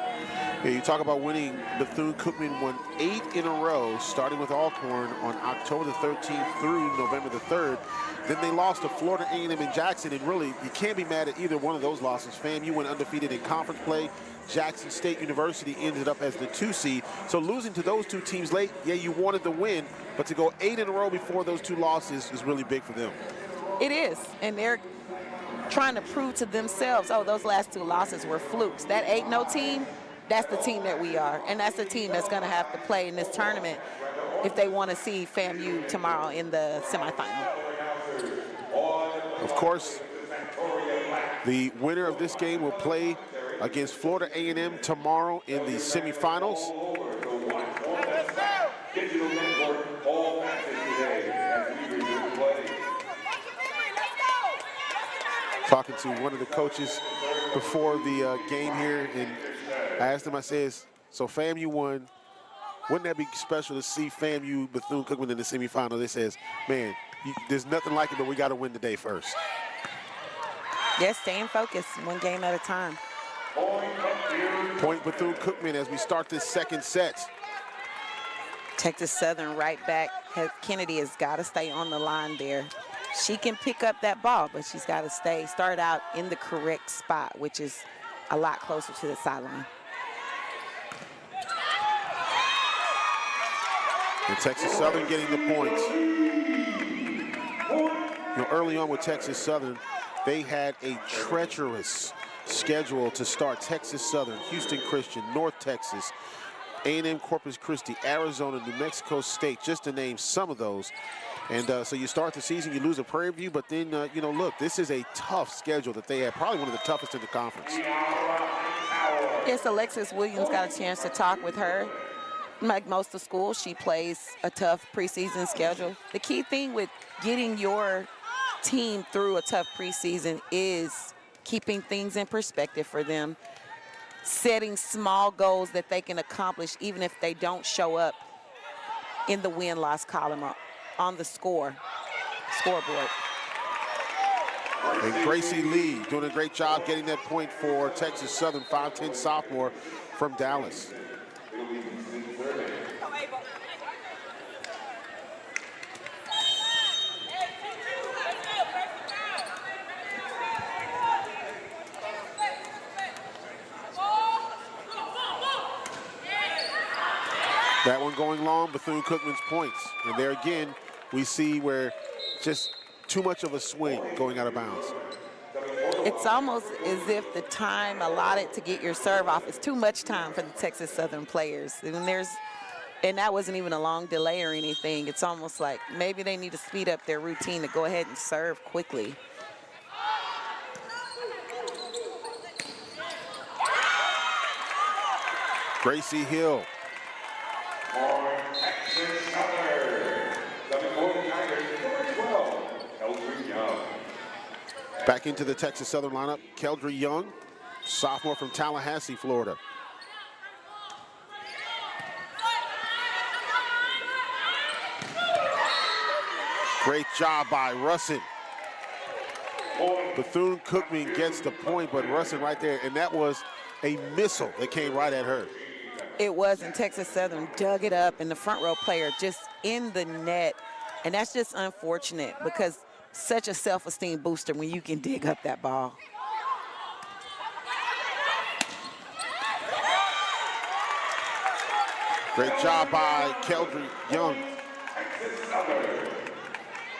Yeah, you talk about winning. Bethune-Cookman won 8 in a row, starting with Alcorn on October the 13th through November the 3rd. Then they lost to Florida A&M in Jackson, and really, you can't be mad at either one of those losses. FAMU went undefeated in conference play. Jackson State University ended up as the 2 seed. So losing to those two teams late, yeah, you wanted the win, but to go 8 in a row before those 2 losses is really big for them. It is, and they're trying to prove to themselves, oh, those last 2 losses were flukes. That 8-0 team, that's the team that we are, and that's the team that's going to have to play in this tournament if they want to see FAMU tomorrow in the semifinal. Of course, the winner of this game will play against Florida A&M tomorrow in the semifinals. Talking to one of the coaches before the game here, and I asked him, I says, so FAMU won. Wouldn't that be special to see FAMU Bethune-Cookman in the semifinal? They says, man, there's nothing like it, but we got to win today first. Yes, staying focused, one game at a time. Point Bethune-Cookman as we start this second set. Texas Southern right back. Kennedy has got to stay on the line there. She can pick up that ball, but she's got to start out in the correct spot, which is a lot closer to the sideline. And Texas Southern getting the points. You know, early on with Texas Southern, they had a treacherous schedule to start. Texas Southern, Houston Christian, North Texas, A&M Corpus Christi, Arizona, New Mexico State, just to name some of those. And so you start the season, you lose a Prairie View, but then, you know, look, this is a tough schedule that they have, probably one of the toughest in the conference. Yes, Alexis Williams got a chance to talk with her. Like most of school, she plays a tough preseason schedule. The key thing with getting your team through a tough preseason is keeping things in perspective for them, setting small goals that they can accomplish even if they don't show up in the win-loss column or on the scoreboard. And Gracie Lee doing a great job getting that point for Texas Southern, 5'10" sophomore from Dallas. That one going long, Bethune-Cookman's points. And there again, we see where just too much of a swing going out of bounds. It's almost as if the time allotted to get your serve off is too much time for the Texas Southern players. And that wasn't even a long delay or anything. It's almost like maybe they need to speed up their routine to go ahead and serve quickly. Gracie Hill. Back into the Texas Southern lineup, Keldry Young, sophomore from Tallahassee, Florida. Great job by Russin. Bethune-Cookman gets the point, but Russin right there, and that was a missile that came right at her. It was, and Texas Southern dug it up, and the front row player just in the net. And that's just unfortunate because such a self-esteem booster when you can dig up that ball. Great job by Keldry Young.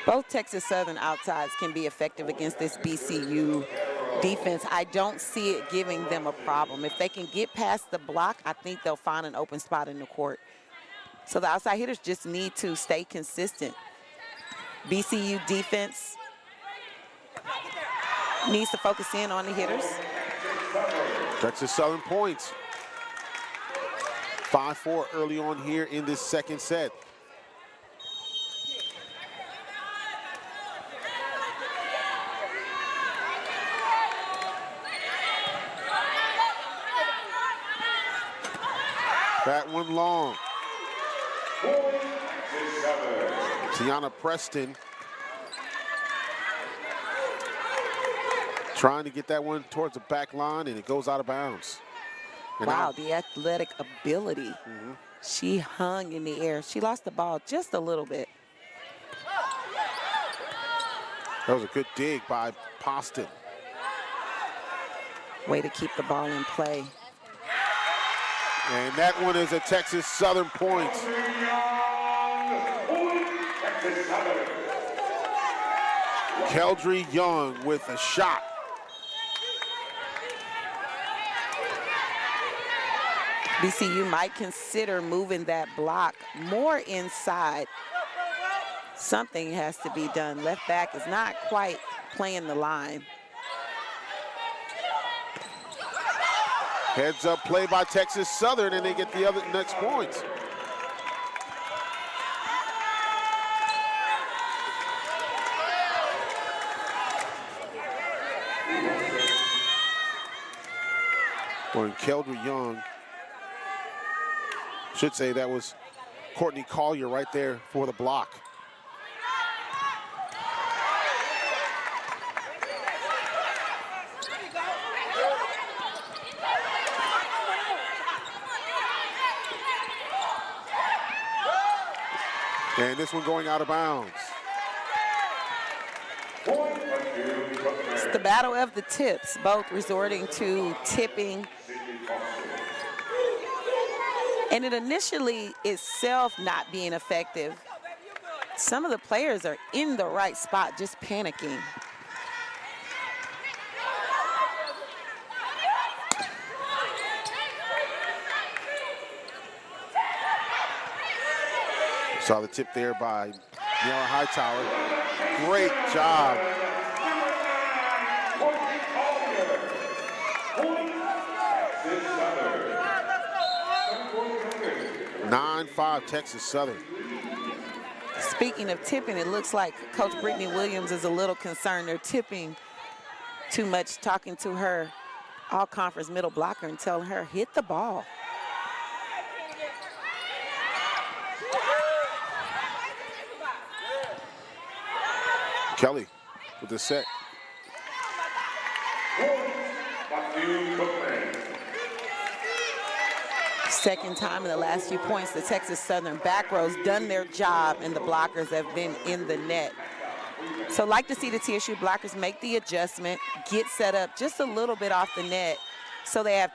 Both Texas Southern outsides can be effective against this BCU defense. I don't see it giving them a problem. If they can get past the block, I think they'll find an open spot in the court. So the outside hitters just need to stay consistent. BCU defense needs to focus in on the hitters. Texas Southern points. 5-4 early on here in this second set. That one long. Tiana Preston trying to get that one towards the back line, and it goes out of bounds. And wow, the athletic ability. She hung in the air. She lost the ball just a little bit. That was a good dig by Poston. Way to keep the ball in play. And that one is a Texas Southern point. Keldry Young with a shot. BCU might consider moving that block more inside. Something has to be done. Left back is not quite playing the line. Heads up play by Texas Southern, and they get the other next points. When Keldry Young, should say that was Courtney Collier right there for the block. And this one going out of bounds. It's the battle of the tips, both resorting to tipping. And it initially itself not being effective. Some of the players are in the right spot, just panicking. Saw the tip there by Niara Hightower. Great job. Nine 9-5 Texas Southern. Speaking of tipping, it looks like Coach Brittany Williams is a little concerned. They're tipping too much, talking to her all-conference middle blocker and telling her, hit the ball. Kelly with the set. Second time in the last few points, the Texas Southern back row's done their job and the blockers have been in the net. So like to see the TSU blockers make the adjustment, get set up just a little bit off the net so they have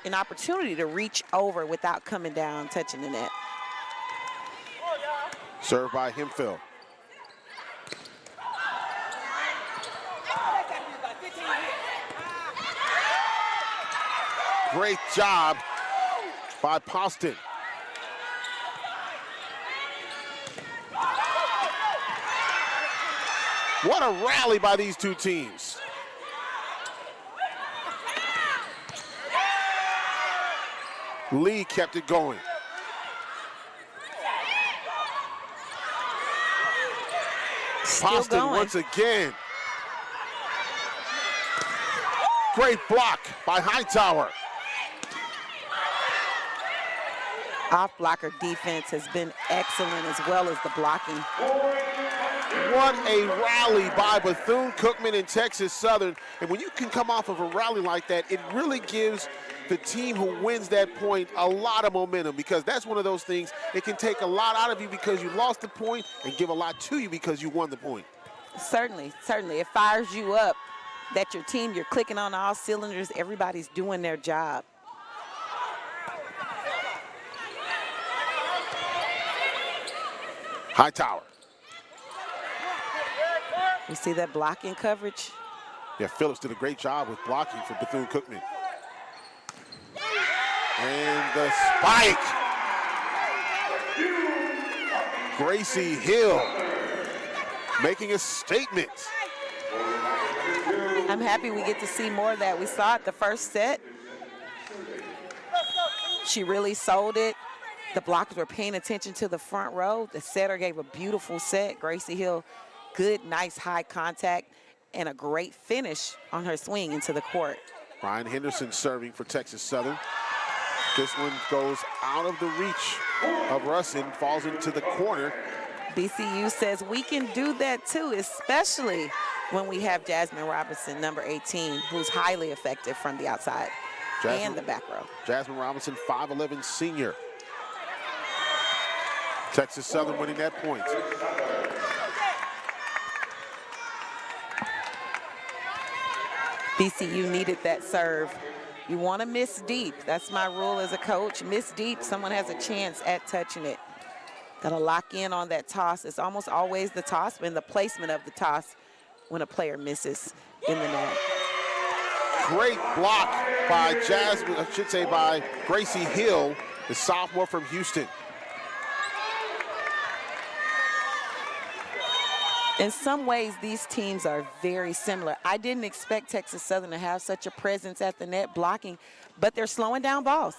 an opportunity to reach over without coming down, touching the net. Served by Hemphill. Great job by Poston. What a rally by these two teams. Lee kept it going. Poston once again. Great block by Hightower. Off blocker defense has been excellent as well as the blocking. What a rally by Bethune-Cookman and Texas Southern. And when you can come off of a rally like that, it really gives the team who wins that point a lot of momentum, because that's one of those things, it can take a lot out of you because you lost the point and give a lot to you because you won the point. Certainly, certainly. It fires you up that your team, you're clicking on all cylinders, everybody's doing their job. Hightower. You see that blocking coverage? Yeah, Phillips did a great job with blocking for Bethune-Cookman. And the spike. Gracie Hill making a statement. I'm happy we get to see more of that. We saw it the first set. She really sold it. The blockers were paying attention to the front row. The setter gave a beautiful set. Gracie Hill, good, nice high contact, and a great finish on her swing into the court. Ryan Henderson serving for Texas Southern. This one goes out of the reach of Russin, falls into the corner. BCU says we can do that too, especially when we have Jasmine Robinson, number 18, who's highly effective from the outside and the back row. Jasmine Robinson, 5'11" senior. Texas Southern winning that point. BCU needed that serve. You want to miss deep. That's my rule as a coach. Miss deep, someone has a chance at touching it. Got to lock in on that toss. It's almost always the toss, but in the placement of the toss when a player misses in the net. Great block by Jasmine, I should say by Gracie Hill, the sophomore from Houston. In some ways, these teams are very similar. I didn't expect Texas Southern to have such a presence at the net blocking, but they're slowing down balls.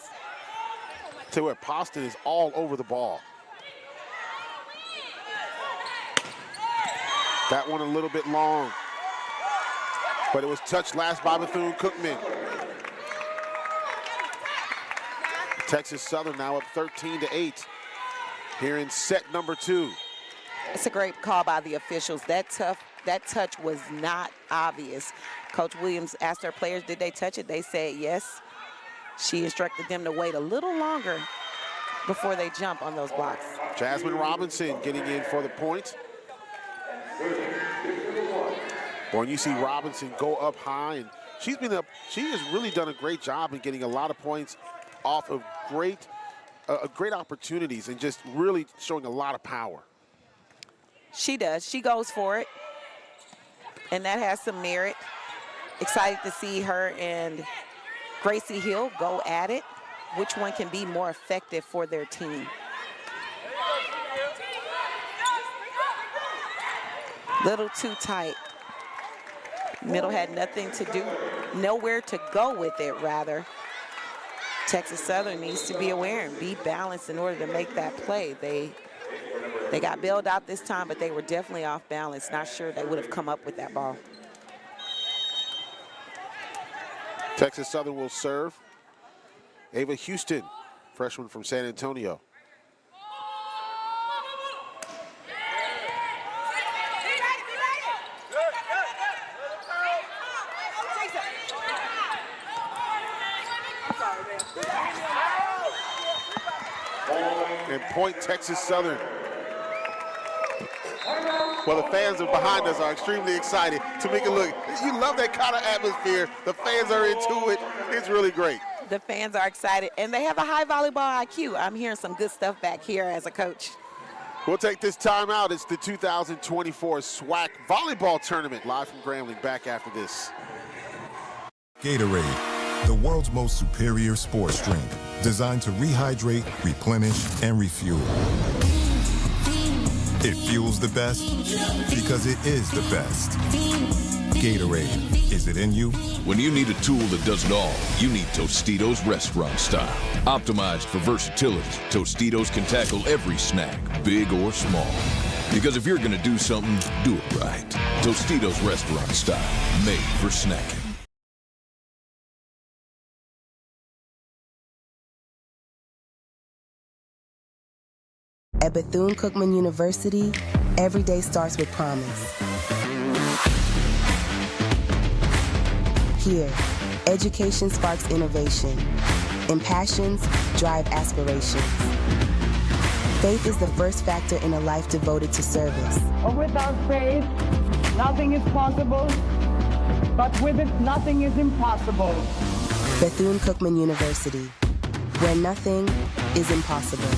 To where Poston is all over the ball. That one a little bit long, but it was touched last by Bethune-Cookman. Texas Southern now up 13-8 here in set number 2. It's a great call by the officials. That touch was not obvious. Coach Williams asked our players, did they touch it? They said yes. She instructed them to wait a little longer before they jump on those blocks. Jasmine Robinson getting in for the point. When you see Robinson go up high, and she has really done a great job in getting a lot of points off of great opportunities and just really showing a lot of power. She does. She goes for it, and that has some merit. Excited to see her and Gracie Hill go at it. Which one can be more effective for their team? Little too tight. Middle had nothing to do, nowhere to go with it, rather. Texas Southern needs to be aware and be balanced in order to make that play. They got bailed out this time, but they were definitely off balance. Not sure they would have come up with that ball. Texas Southern will serve. Ava Houston, freshman from San Antonio. And point Texas Southern. Well, the fans behind us are extremely excited. Tamika, look, you love that kind of atmosphere. The fans are into it. It's really great. The fans are excited, and they have a high volleyball IQ. I'm hearing some good stuff back here as a coach. We'll take this time out. It's the 2024 SWAC Volleyball Tournament. Live from Grambling, back after this. Gatorade, the world's most superior sports drink, designed to rehydrate, replenish, and refuel. It fuels the best because it is the best. Gatorade, is it in you? When you need a tool that does it all, you need Tostitos restaurant style. Optimized for versatility, Tostitos can tackle every snack, big or small. Because if you're gonna do something, do it right. Tostitos restaurant style, made for snacking. At Bethune-Cookman University, Every day starts with promise. Here, education sparks innovation, and passions drive aspirations. Faith is the first factor in a life devoted to service. Without faith, nothing is possible, but with it, nothing is impossible. Bethune Cookman University, where nothing is impossible.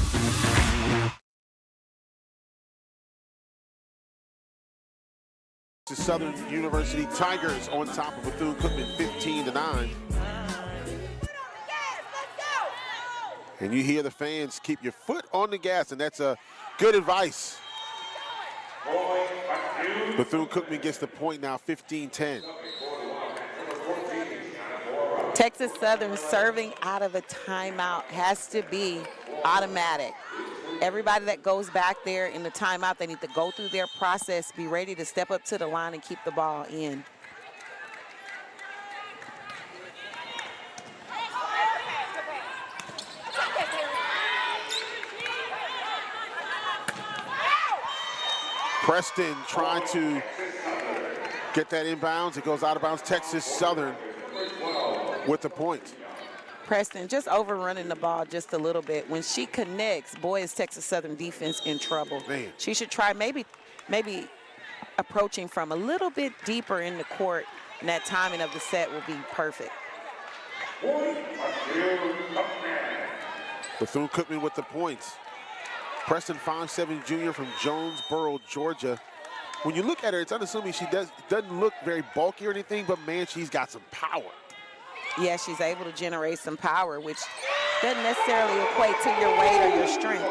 Southern University Tigers on top of Bethune Cookman 15-9. And you hear the fans, keep your foot on the gas, and that's a good advice. Bethune Cookman gets the point now, 15-10. Texas Southern serving out of a timeout has to be automatic. Everybody that goes back there in the timeout, they need to go through their process, be ready to step up to the line and keep the ball in. Preston trying to get that inbounds. It goes out of bounds. Texas Southern with the point. Preston just overrunning the ball just a little bit. When she connects, boy, is Texas Southern defense in trouble. Man. She should try maybe approaching from a little bit deeper in the court, and that timing of the set will be perfect. Bethune Cookman with the points. Preston 5'7" junior from Jonesboro, Georgia. When you look at her, it's unassuming she doesn't look very bulky or anything, but man, she's got some power. Yeah, she's able to generate some power, which doesn't necessarily equate to your weight or your strength.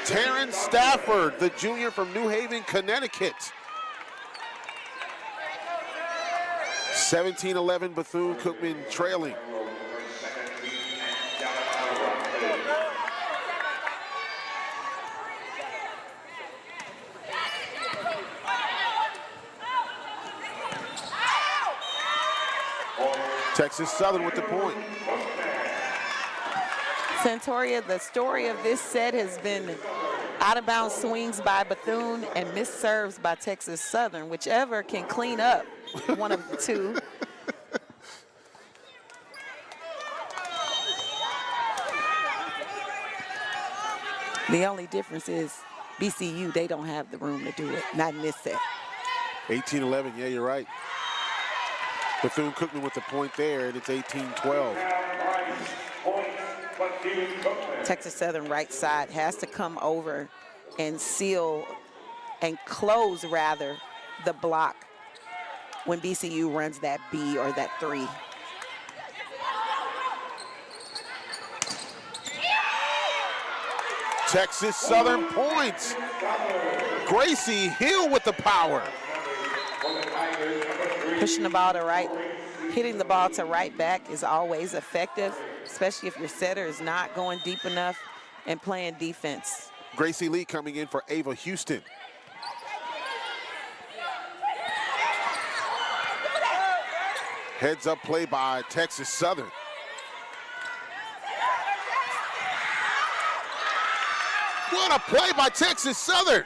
Taryn Stafford, the junior from New Haven, Connecticut. 17-11, Bethune Cookman trailing. Texas Southern with the point. Santoria, the story of this set has been out-of-bounds swings by Bethune and missed serves by Texas Southern, whichever can clean up one of the two. The only difference is BCU, they don't have the room to do it, not in this set. 18-11, yeah, you're right. Bethune Cookman with the point there, and it's 18-12. Texas Southern right side has to come over and seal and close, rather, the block when BCU runs that B or that 3. Texas Southern points. Gracie Hill with the power. Pushing the ball to right, hitting the ball to right back is always effective, especially if your setter is not going deep enough and playing defense. Gracie Lee coming in for Ava Houston. Heads up play by Texas Southern. What a play by Texas Southern.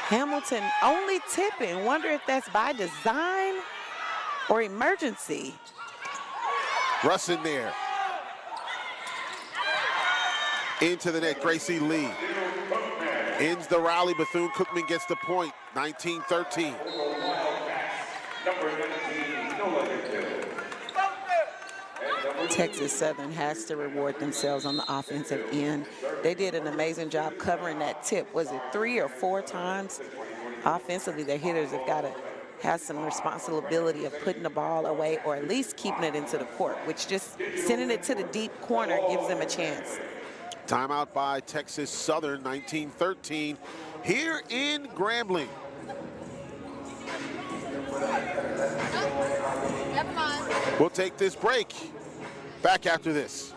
Hamilton only tipping. Wonder if that's by design or emergency. Russ in there. Into the net, Gracie Lee. Ends the rally, Bethune Cookman gets the point, 19-13. Texas Southern has to reward themselves on the offensive end. They did an amazing job covering that tip. Was it 3 or 4 times? Offensively, their hitters have got to have some responsibility of putting the ball away or at least keeping it into the court, which just sending it to the deep corner gives them a chance. Timeout by Texas Southern, 19-13, here in Grambling. We'll take this break. Back after this.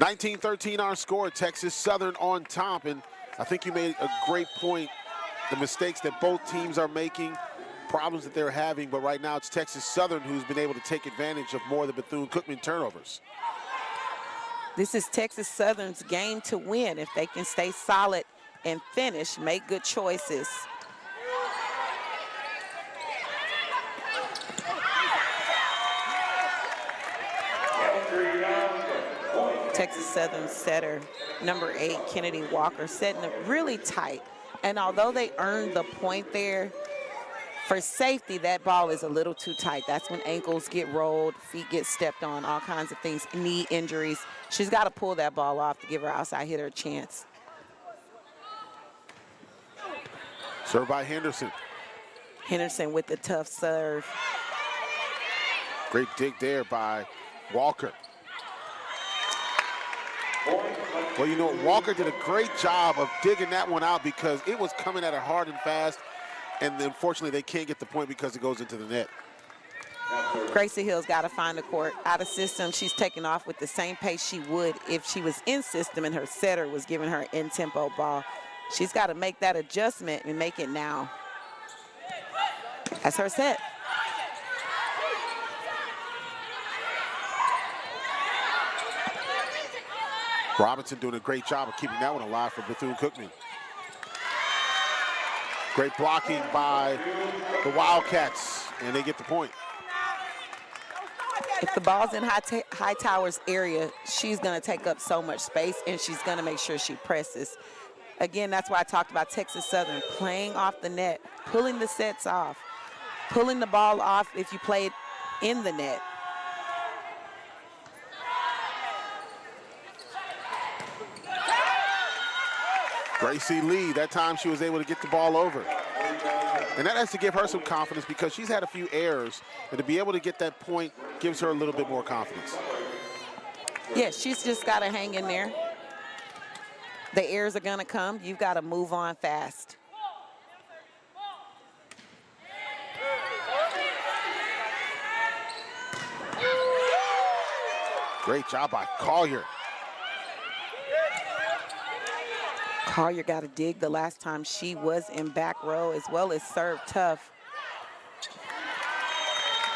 19-13 our score. Texas Southern on top, and I think you made a great point. The mistakes that both teams are making, problems that they're having, but right now it's Texas Southern who's been able to take advantage of more of the Bethune-Cookman turnovers. This is Texas Southern's game to win if they can stay solid and finish, make good choices. Texas Southern setter, number 8, Kennedy Walker, setting it really tight. And although they earned the point there, for safety, that ball is a little too tight. That's when ankles get rolled, feet get stepped on, all kinds of things, knee injuries. She's got to pull that ball off to give her outside hitter a chance. Served by Henderson. Henderson with the tough serve. Great dig there by Walker. Well, you know, Walker did a great job of digging that one out because it was coming at her hard and fast, and unfortunately they can't get the point because it goes into the net. Gracie Hill's got to find the court. Out of system, she's taking off with the same pace she would if she was in system and her setter was giving her in-tempo ball. She's got to make that adjustment and make it now. That's her set. Robinson doing a great job of keeping that one alive for Bethune-Cookman. Great blocking by the Wildcats, and they get the point. If the ball's in Hightower's area, she's going to take up so much space, and she's going to make sure she presses. Again, that's why I talked about Texas Southern playing off the net, pulling the sets off, pulling the ball off if you play it in the net. Gracie Lee, that time she was able to get the ball over. And that has to give her some confidence because she's had a few errors, and to be able to get that point gives her a little bit more confidence. Yeah, she's just got to hang in there. The errors are going to come. You've got to move on fast. Great job by Collier. Collier got to dig the last time she was in back row, as well as serve tough.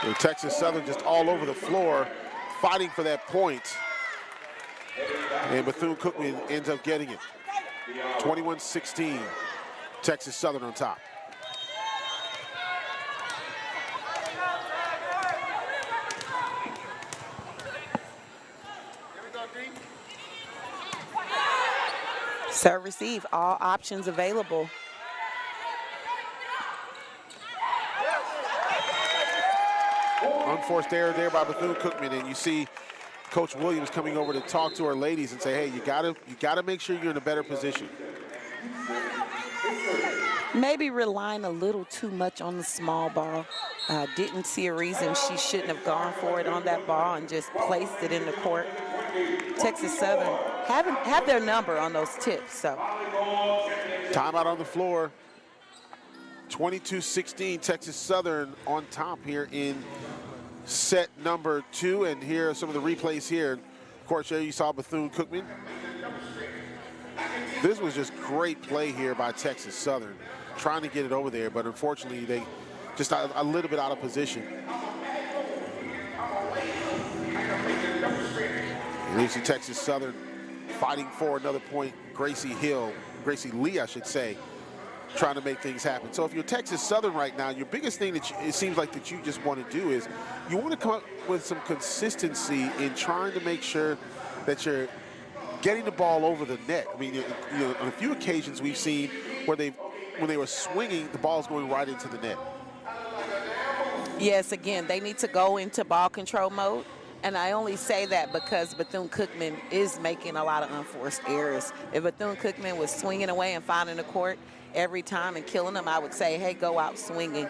And Texas Southern just all over the floor fighting for that point. And Bethune-Cookman ends up getting it. 21-16, Texas Southern on top. Serve, receive, all options available. Unforced error there by Bethune-Cookman, and you see Coach Williams coming over to talk to our ladies and say, hey, you gotta make sure you're in a better position. Maybe relying a little too much on the small ball. Didn't see a reason she shouldn't have gone for it on that ball and just placed it in the court. Texas Southern have their number on those tips. So timeout on the floor. 22-16, Texas Southern on top here in set number 2. And here are some of the replays here. Of course, there you saw Bethune-Cookman. This was just great play here by Texas Southern, trying to get it over there, but unfortunately they just a little bit out of position. And you see Texas Southern fighting for another point. Gracie Lee, I should say, trying to make things happen. So if you're Texas Southern right now, your biggest thing that it seems like that you just want to do is you want to come up with some consistency in trying to make sure that you're getting the ball over the net. I mean, you know, on a few occasions we've seen where when they were swinging, the ball's going right into the net. yes, again, they need to go into ball control mode. And I only say that because Bethune-Cookman is making a lot of unforced errors. If Bethune-Cookman was swinging away and finding the court every time and killing them, I would say, hey, go out swinging.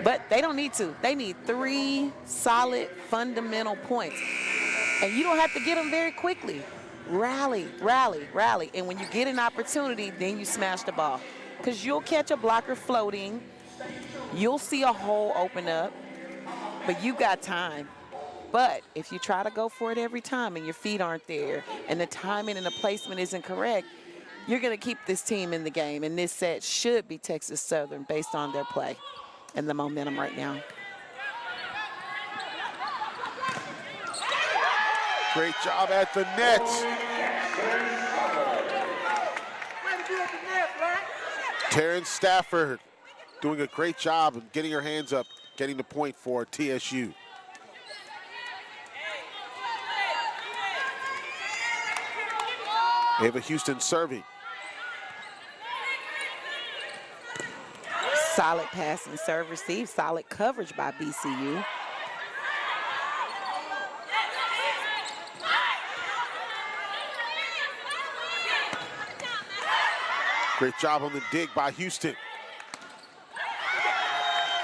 But they don't need to. They need 3 solid fundamental points. And you don't have to get them very quickly. Rally, rally, rally. And when you get an opportunity, then you smash the ball. Because you'll catch a blocker floating. You'll see a hole open up. But you got time. But if you try to go for it every time and your feet aren't there and the timing and the placement isn't correct, you're going to keep this team in the game. And this set should be Texas Southern based on their play and the momentum right now. Great job at the net. Terrence Stafford doing a great job of getting her hands up, getting the point for TSU. Ava Houston serving. Solid pass and serve receive, solid coverage by BCU. Great job on the dig by Houston.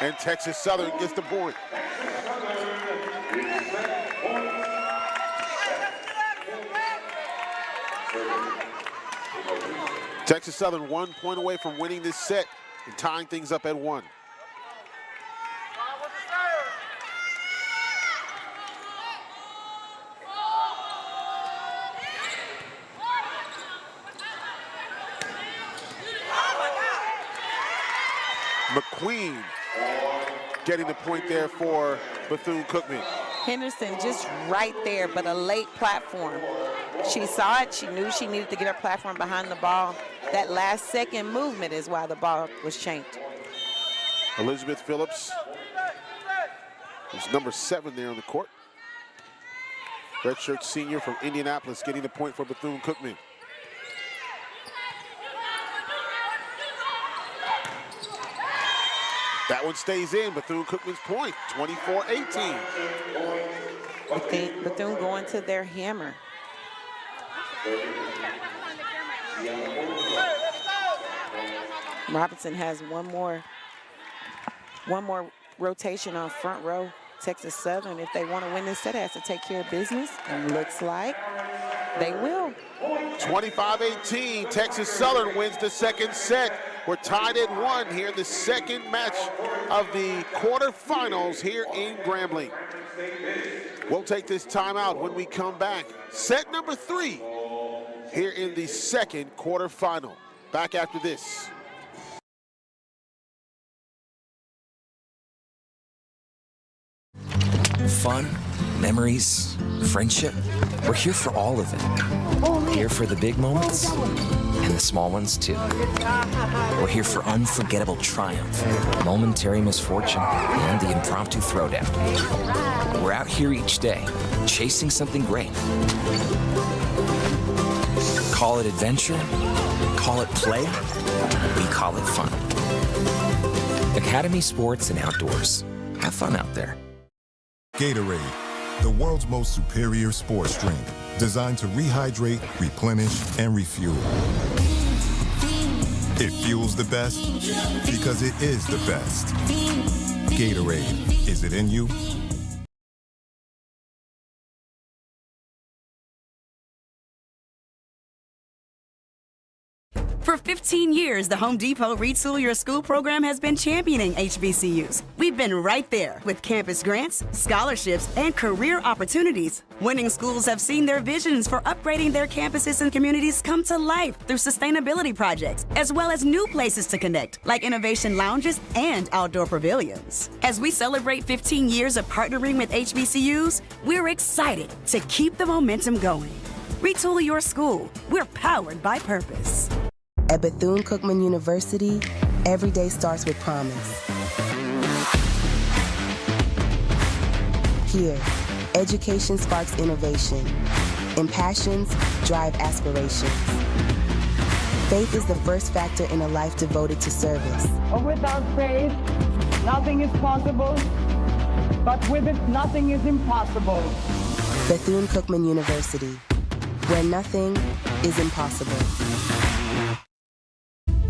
And Texas Southern gets the point. Texas Southern 1 point away from winning this set and tying things up at 1. McQueen getting the point there for Bethune-Cookman. Henderson just right there, but a late platform. She saw it, she knew she needed to get her platform behind the ball. That last second movement is why the ball was shanked. Elizabeth Phillips is number 7 there on the court. Redshirt senior from Indianapolis getting the point for Bethune-Cookman. That one stays in. Bethune-Cookman's point, 24-18. Bethune going to their hammer. Robinson has one more rotation on front row. Texas Southern, if they want to win this set, has to take care of business, and looks like they will. 25-18, Texas Southern wins the second set. We're tied at 1 here in the second match of the quarterfinals here in Grambling. We'll take this timeout when we come back. Set number 3 here in the second quarterfinal. Back after this. Fun, memories, friendship. We're here for all of it. Here for the big moments and the small ones too. We're here for unforgettable triumph, momentary misfortune, and the impromptu throwdown. We're out here each day, chasing something great. Call it adventure, call it play, we call it fun. Academy Sports and Outdoors. Have fun out there. Gatorade, the world's most superior sports drink, designed to rehydrate, replenish, and refuel. It fuels the best because it is the best. Gatorade, is it in you? For 15 years, the Home Depot Retool Your School program has been championing HBCUs. We've been right there with campus grants, scholarships, and career opportunities. Winning schools have seen their visions for upgrading their campuses and communities come to life through sustainability projects, as well as new places to connect, like innovation lounges and outdoor pavilions. As we celebrate 15 years of partnering with HBCUs, we're excited to keep the momentum going. Retool your school. We're powered by purpose. At Bethune-Cookman University, every day starts with promise. Here, education sparks innovation, and passions drive aspirations. Faith is the first factor in a life devoted to service. Without faith, nothing is possible, but with it, nothing is impossible. Bethune-Cookman University, where nothing is impossible.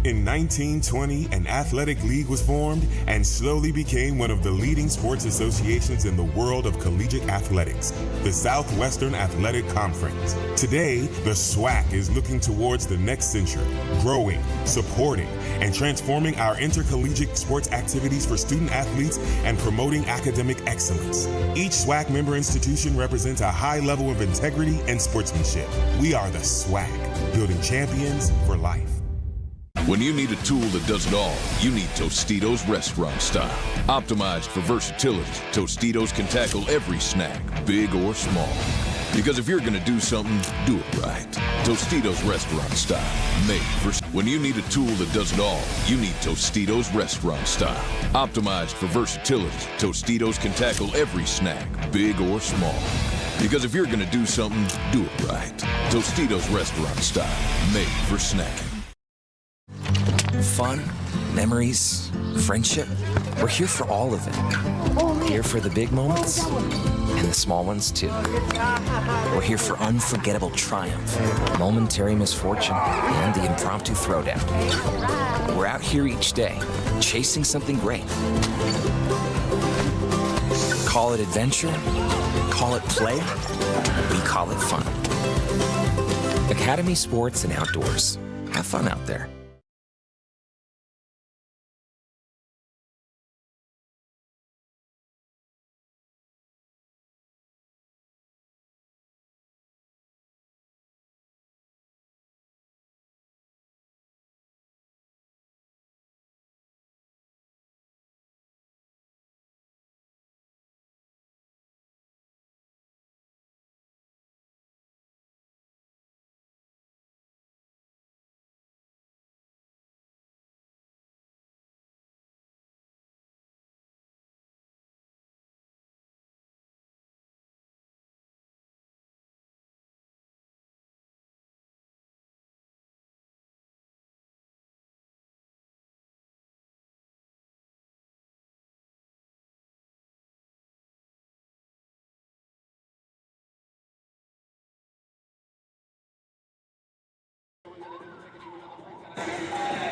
In 1920, an athletic league was formed and slowly became one of the leading sports associations in the world of collegiate athletics, the Southwestern Athletic Conference. Today, the SWAC is looking towards the next century, growing, supporting, and transforming our intercollegiate sports activities for student athletes and promoting academic excellence. Each SWAC member institution represents a high level of integrity and sportsmanship. We are the SWAC, building champions for life. When you need a tool that does it all, you need Tostitos restaurant style. Optimized for versatility, Tostitos can tackle every snack, big or small. Because if you're gonna do something, do it right. Tostitos restaurant style, made for... When you need a tool that does it all, you need Tostitos restaurant style. Optimized for versatility, Tostitos can tackle every snack, big or small. Because if you're gonna do something, do it right. Tostitos restaurant style, made for snacking. Fun, memories, friendship. We're here for all of it. Here for the big moments and the small ones too. We're here for unforgettable triumph, momentary misfortune, and the impromptu throwdown. We're out here each day, chasing something great. Call it adventure, call it play, we call it fun. Academy Sports and Outdoors. Have fun out there.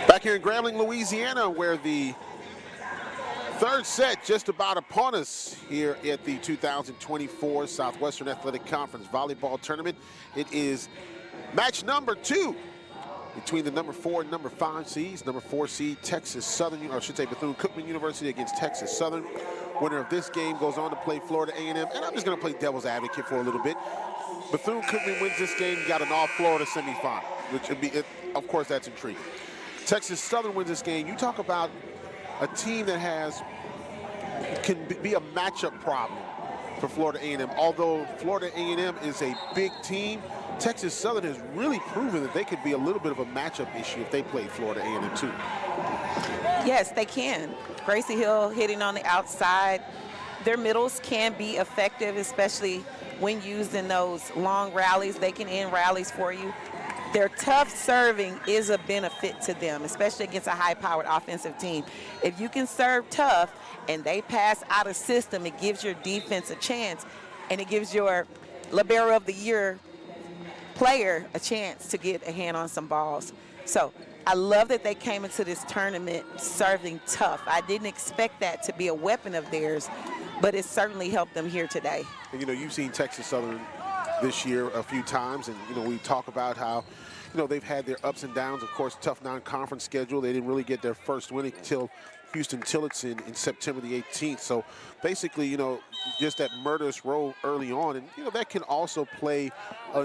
Back here in Grambling, Louisiana, where the third set just about upon us here at the 2024 Southwestern Athletic Conference Volleyball Tournament. It is match number 2 between the number 4 and number 5 seeds. Number 4 seed Texas Southern, or I should say Bethune Cookman University against Texas Southern. Winner of this game goes on to play Florida A&M, and I'm just going to play devil's advocate for a little bit. Bethune Cookman wins this game, got an all-Florida semifinal, which would be, of course, that's intriguing. Texas Southern wins this game. You talk about a team that can be a matchup problem for Florida A&M. Although Florida A&M is a big team, Texas Southern has really proven that they could be a little bit of a matchup issue if they played Florida A&M too. Yes, they can. Gracie Hill hitting on the outside. Their middles can be effective, especially when used in those long rallies. They can end rallies for you. Their tough serving is a benefit to them, especially against a high-powered offensive team. If you can serve tough and they pass out of system, it gives your defense a chance, and it gives your Libero of the Year player a chance to get a hand on some balls. So I love that they came into this tournament serving tough. I didn't expect that to be a weapon of theirs, but it certainly helped them here today. And, you know, you've seen Texas Southern this year a few times, and, you know, we talk about how, you know, they've had their ups and downs. Of course, tough non-conference schedule. They didn't really get their first win until Houston Tillotson in September the 18th. So basically, you know, just that murderous roll early on, and, you know, that can also play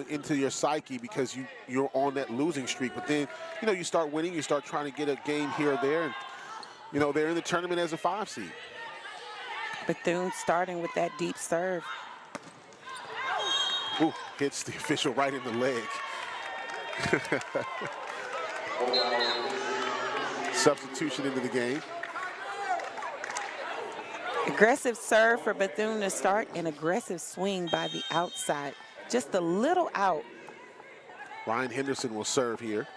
into your psyche because you're on that losing streak. But then, you know, you start winning, you start trying to get a game here or there, and, you know, they're in the tournament as a 5 seed. Bethune starting with that deep serve. Ooh, hits the official right in the leg. Substitution into the game. Aggressive serve for Bethune to start, and aggressive swing by the outside. Just a little out. Ryan Henderson will serve here.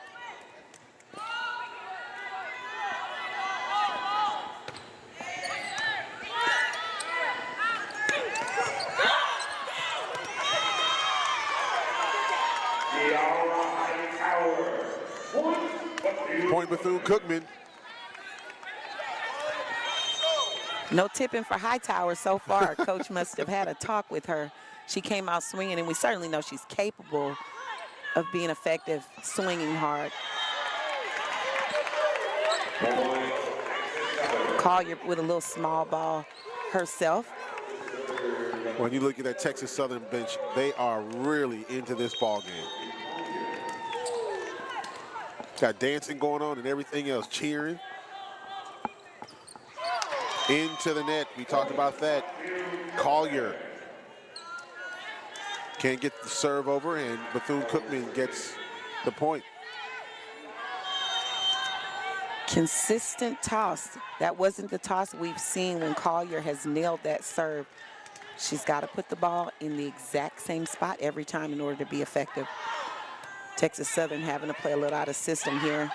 Point Bethune-Cookman. No tipping for Hightower so far. Coach must have had a talk with her. She came out swinging, and we certainly know she's capable of being effective swinging hard. Collier with a little small ball herself. When you look at that Texas Southern bench, they are really into this ball game. Got dancing going on and everything else, cheering. Into the net, we talked about that. Collier can't get the serve over, and Bethune-Cookman gets the point. Consistent toss. That wasn't the toss we've seen when Collier has nailed that serve. She's got to put the ball in the exact same spot every time in order to be effective. Texas Southern having to play a little out of system here.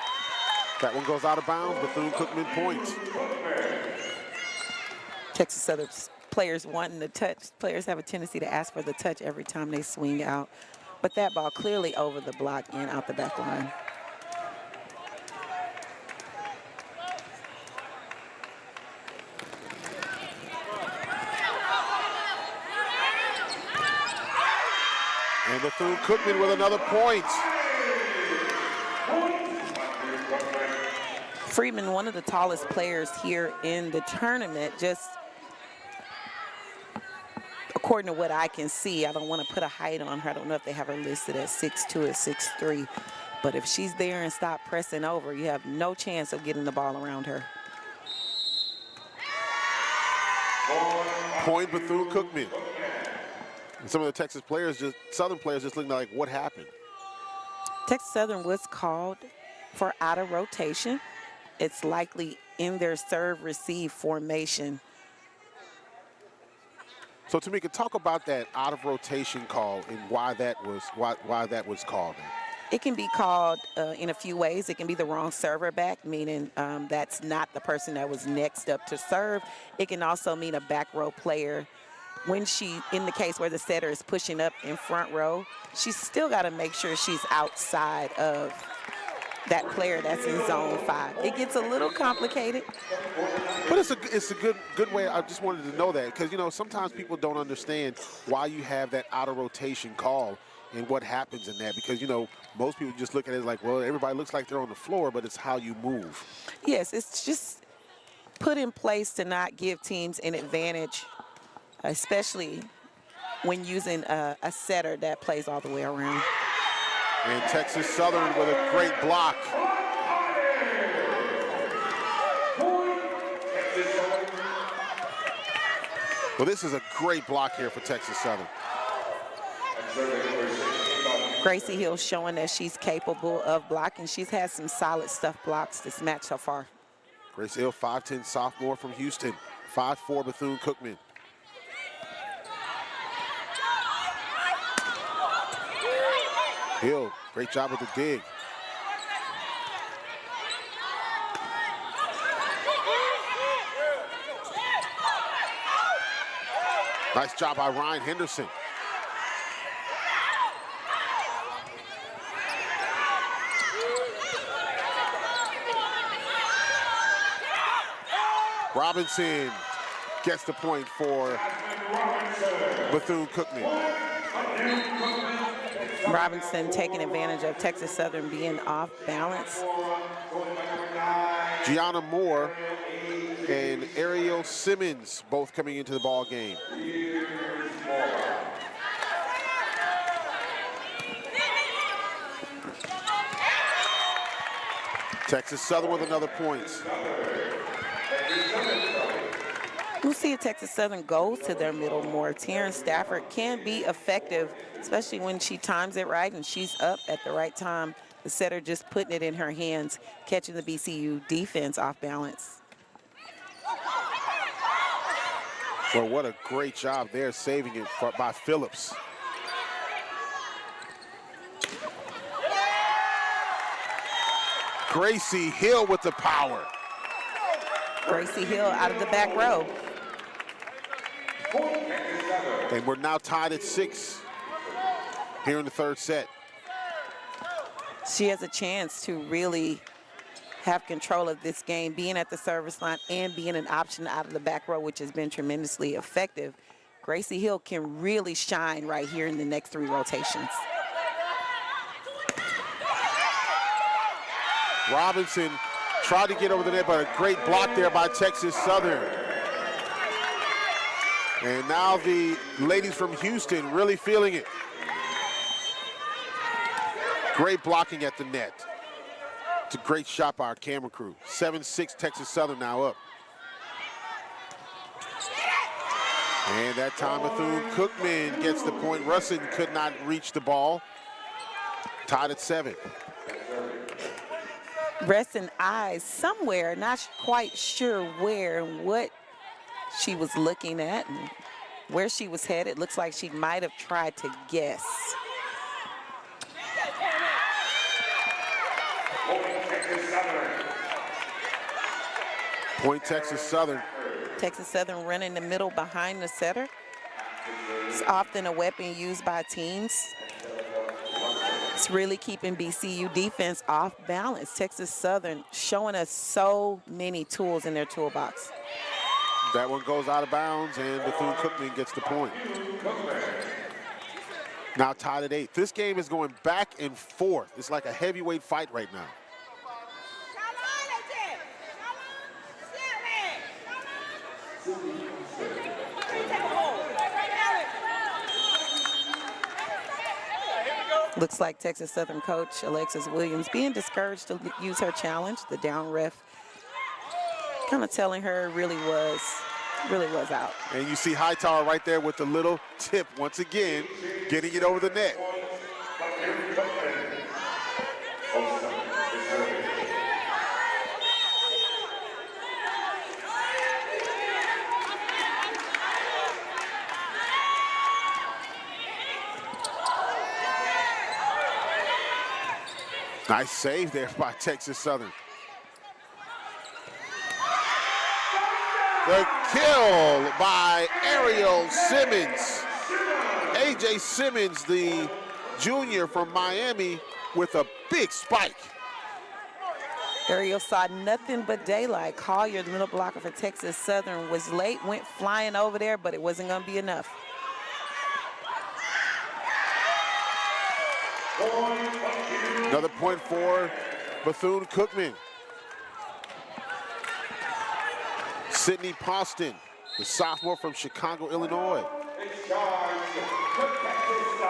That one goes out of bounds. Bethune-Cookman points. Texas Southern players wanting the touch. Players have a tendency to ask for the touch every time they swing out. But that ball clearly over the block and out the back line. And Bethune-Cookman with another point. Freeman, one of the tallest players here in the tournament, just according to what I can see. I don't want to put a height on her. I don't know if they have her listed at 6'2" or 6'3", but if she's there and stop pressing over, you have no chance of getting the ball around her. Point Bethune-Cookman. And some of the Texas players, Southern players, just looking like, what happened? Texas Southern was called for out of rotation. It's likely in their serve-receive formation. So Tamika, talk about that out of rotation call and why that was called. It can be called in a few ways. It can be the wrong server back, meaning that's not the person that was next up to serve. It can also mean a back row player. When in the case where the setter is pushing up in front row, she's still got to make sure she's outside of that player that's in zone 5. It gets a little complicated. But it's a good way. I just wanted to know that because, you know, sometimes people don't understand why you have that out of rotation call and what happens in that, because, you know, most people just look at it like, well, everybody looks like they're on the floor, but it's how you move. Yes, it's just put in place to not give teams an advantage, especially when using a setter that plays all the way around. And Texas Southern with a great block. Well, this is a great block here for Texas Southern. Gracie Hill showing that she's capable of blocking. She's had some solid stuff blocks this match so far. Gracie Hill, 5'10" sophomore from Houston, 5'4" Bethune-Cookman. Hill, great job with the dig. Nice job by Ryan Henderson. Robinson gets the point for Bethune-Cookman. Robinson taking advantage of Texas Southern being off balance. Gianna Moore and Ariel Simmons both coming into the ball game. Texas Southern with another point. We'll see if Texas Southern goes to their middle more. Taryn Stafford can be effective, especially when she times it right and she's up at the right time. The setter just putting it in her hands, catching the BCU defense off balance. Well, what a great job there saving it by Phillips. Gracie Hill with the power. Gracie Hill out of the back row. And we're now tied at 6 here in the third set. She has a chance to really have control of this game, being at the service line and being an option out of the back row, which has been tremendously effective. Gracie Hill can really shine right here in the next 3 rotations. Robinson tried to get over the net, but a great block there by Texas Southern. And now the ladies from Houston really feeling it. Great blocking at the net. It's a great shot by our camera crew. 7-6 Texas Southern now up. And that time Bethune-Cookman gets the point. Russin could not reach the ball. Tied at 7. Resting eyes somewhere, not quite sure where and what she was looking at and where she was headed. Looks like she might have tried to guess. Point Texas Southern. Texas Southern running the middle behind the setter. It's often a weapon used by teams. It's really keeping BCU defense off balance. Texas Southern showing us so many tools in their toolbox. That one goes out of bounds, and Bethune-Cookman gets the point. Now tied at 8. This game is going back and forth. It's like a heavyweight fight right now. Looks like Texas Southern coach Alexis Williams being discouraged to use her challenge. The down ref kind of telling her it really was out. And you see Hightower right there with the little tip once again, getting it over the net. Nice save there by Texas Southern. The kill by Ariel Simmons. A.J. Simmons, the junior from Miami, with a big spike. Ariel saw nothing but daylight. Collier, the middle blocker for Texas Southern, was late, went flying over there, but it wasn't going to be enough. Another point for Bethune-Cookman. Sydney Poston, the sophomore from Chicago, Illinois,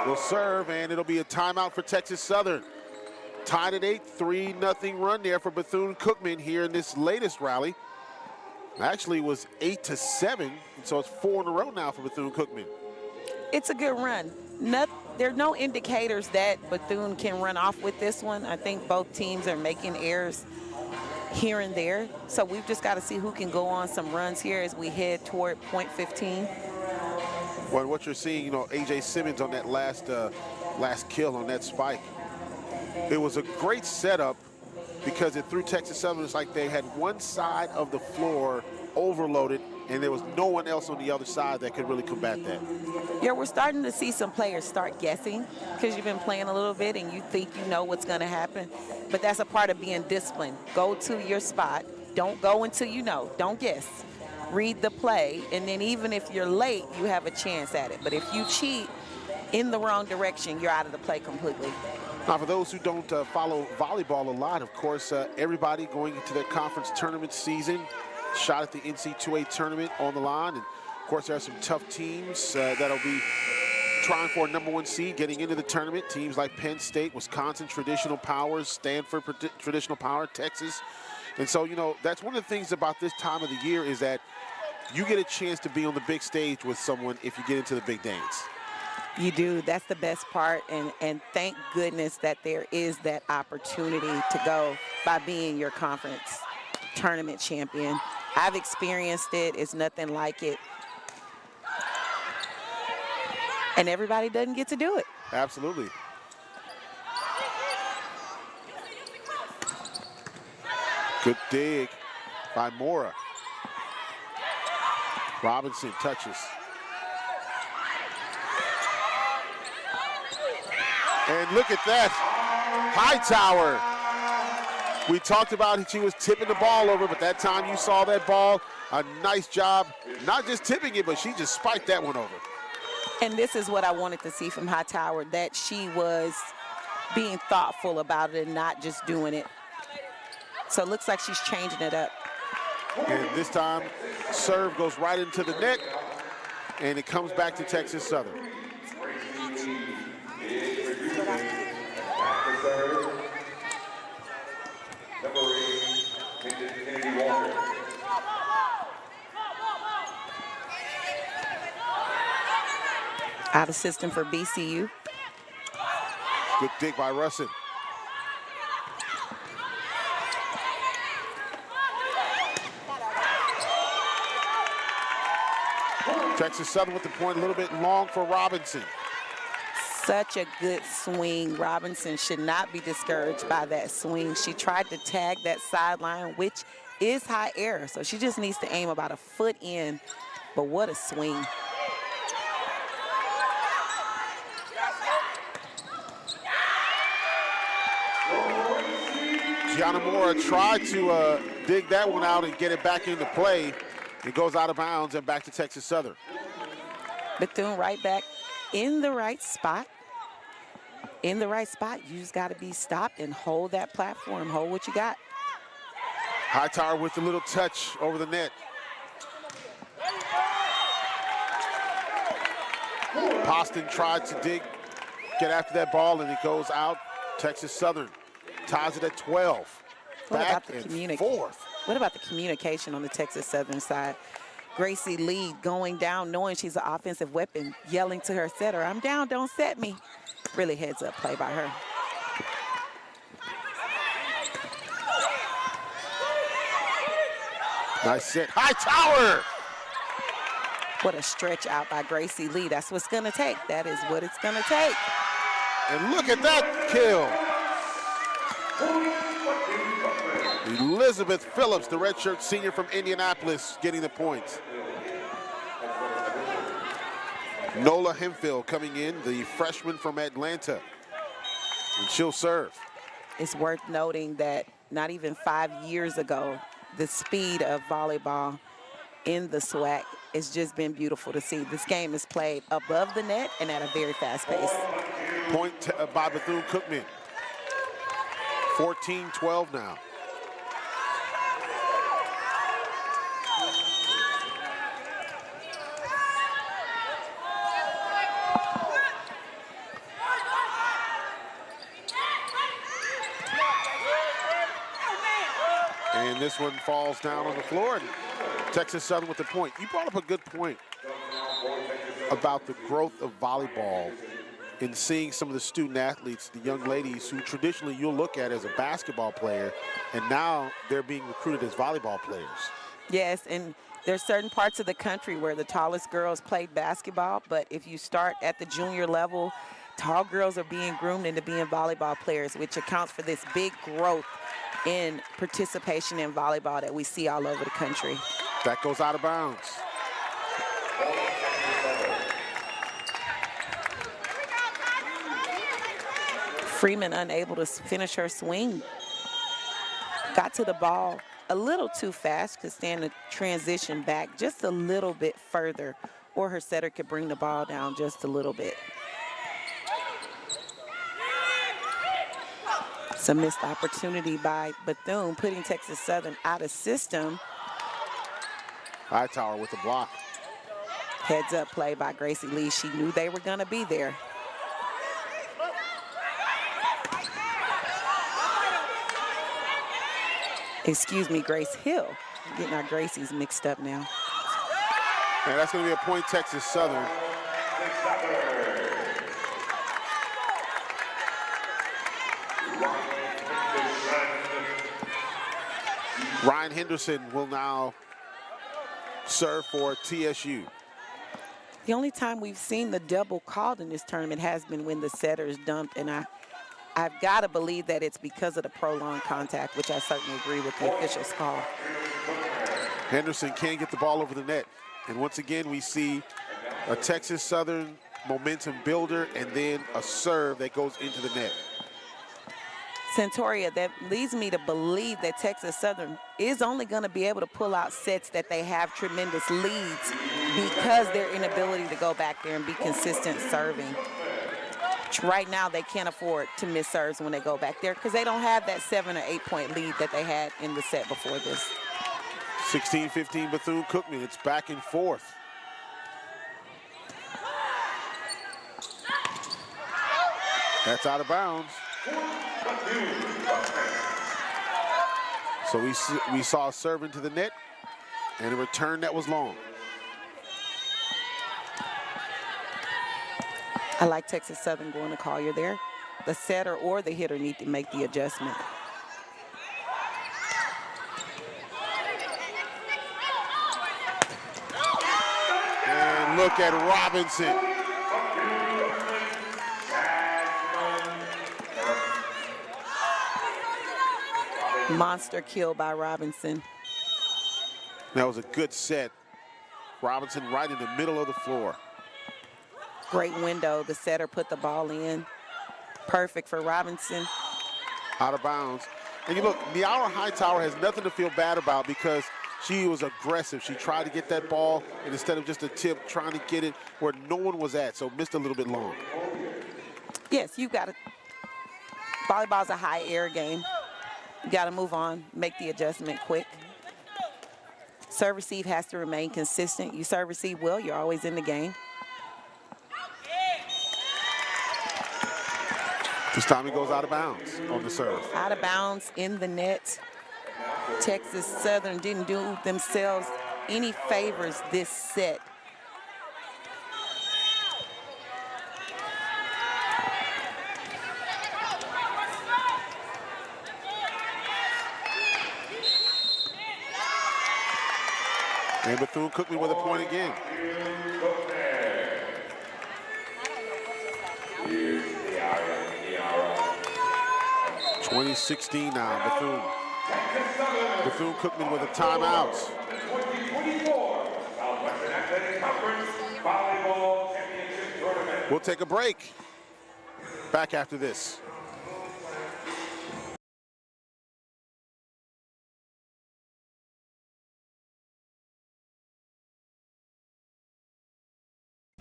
will serve, and it'll be a timeout for Texas Southern. Tied at 8, 3-0 run there for Bethune-Cookman here in this latest rally. Actually, it was 8-7, so it's 4 in a row now for Bethune-Cookman. It's a good run. There are no indicators that Bethune can run off with this one. I think both teams are making errors here and there. So we've just got to see who can go on some runs here as we head toward point 15. Well, what you're seeing, you know, A.J. Simmons on that last kill on that spike. It was a great setup because it threw Texas Southern. It's like they had one side of the floor overloaded, and there was no one else on the other side that could really combat that. Yeah, we're starting to see some players start guessing because you've been playing a little bit and you think you know what's going to happen. But that's a part of being disciplined. Go to your spot. Don't go until you know. Don't guess. Read the play, and then even if you're late, you have a chance at it. But if you cheat in the wrong direction, you're out of the play completely. Now, for those who don't follow volleyball a lot, of course, everybody going into their conference tournament season, shot at the NC2A tournament on the line. And, of course, there are some tough teams that'll be trying for a #1 seed getting into the tournament. Teams like Penn State, Wisconsin, traditional powers, Stanford, traditional power, Texas. And so, you know, that's one of the things about this time of the year is that you get a chance to be on the big stage with someone if you get into the big dance. You do. That's the best part, and thank goodness that there is that opportunity to go by being your conference tournament champion. I've experienced it. It's nothing like it. And everybody doesn't get to do it. Absolutely. Good dig by Mora. Robinson touches. And look at that. Hightower We talked about it. She was tipping the ball over, but that time you saw that ball, a nice job, not just tipping it, but she just spiked that one over. And this is what I wanted to see from Hightower, that she was being thoughtful about it and not just doing it. So it looks like she's changing it up. And this time, serve goes right into the net, and it comes back to Texas Southern. Out of system for BCU. Good dig by Russin. Texas Southern with the point, a little bit long for Robinson. Such a good swing. Robinson should not be discouraged by that swing. She tried to tag that sideline, which is high air, so she just needs to aim about a foot in, but what a swing. Gianna Mora tried to dig that one out and get it back into play. It goes out of bounds and back to Texas Southern. Bethune right back in the right spot. In the right spot, you just got to be stopped and hold that platform, hold what you got. Hightower with a little touch over the net. Poston tried to get after that ball, and it goes out. Texas Southern ties it at 12. Back and forth. What about the communication on the Texas Southern side? Gracie Lee going down, knowing she's an offensive weapon, yelling to her setter, "I'm down, don't set me." Really heads up play by her. Nice set. Hightower! What a stretch out by Gracie Lee. That's what's going to take. That is what it's going to take. And look at that kill. Elizabeth Phillips, the redshirt senior from Indianapolis, getting the points. Nola Hemphill coming in, the freshman from Atlanta, and she'll serve. It's worth noting that not even 5 years ago, the speed of volleyball in the SWAC has just been beautiful to see. This game is played above the net and at a very fast pace. Point by Bethune-Cookman. 14-12 now. And this one falls down on the floor, and Texas Southern with the point. You brought up a good point about the growth of volleyball in seeing some of the student athletes, the young ladies who traditionally you'll look at as a basketball player, and now they're being recruited as volleyball players. Yes, and there's certain parts of the country where the tallest girls played basketball, but if you start at the junior level, tall girls are being groomed into being volleyball players, which accounts for this big growth in participation in volleyball that we see all over the country. That goes out of bounds. Freeman unable to finish her swing. Got to the ball a little too fast, could stand to transition back just a little bit further, or her setter could bring the ball down just a little bit. Some missed opportunity by Bethune, putting Texas Southern out of system. Hightower with the block. Heads up play by Gracie Lee. She knew they were going to be there. Excuse me, Grace Hill. I'm getting our Gracies mixed up now. And that's going to be a point, Texas Southern. Ryan Henderson will now serve for TSU. The only time we've seen the double called in this tournament has been when the setter is dumped, and I've got to believe that it's because of the prolonged contact, which I certainly agree with the officials' call. Henderson can't get the ball over the net. And once again, we see a Texas Southern momentum builder and then a serve that goes into the net. Centauria, that leads me to believe that Texas Southern is only going to be able to pull out sets that they have tremendous leads because their inability to go back there and be consistent serving. Right now, they can't afford to miss serves when they go back there because they don't have that 7 or 8 point lead that they had in the set before this. 16-15 Bethune-Cookman. It's back and forth. That's out of bounds. So we saw a serve into the net and a return that was long. I like Texas Southern going to Collier there. The setter or the hitter need to make the adjustment. And look at Robinson. Monster kill by Robinson. That was a good set. Robinson right in the middle of the floor. Great window. The setter put the ball in. Perfect for Robinson. Out of bounds. And you look, Niara Hightower has nothing to feel bad about because she was aggressive. She tried to get that ball, and instead of just a tip, trying to get it where no one was at, so missed a little bit long. Yes, you got to. Volleyball's a high air game. You got to move on, make the adjustment quick. Serve receive has to remain consistent. You serve receive well, you're always in the game. This time he goes out of bounds on the serve. Out of bounds in the net. Texas Southern didn't do themselves any favors this set. And Bethune-Cookman with a point again. (2016) now, Bethune. Bethune-Cookman with a timeout. We'll take a break. Back after this.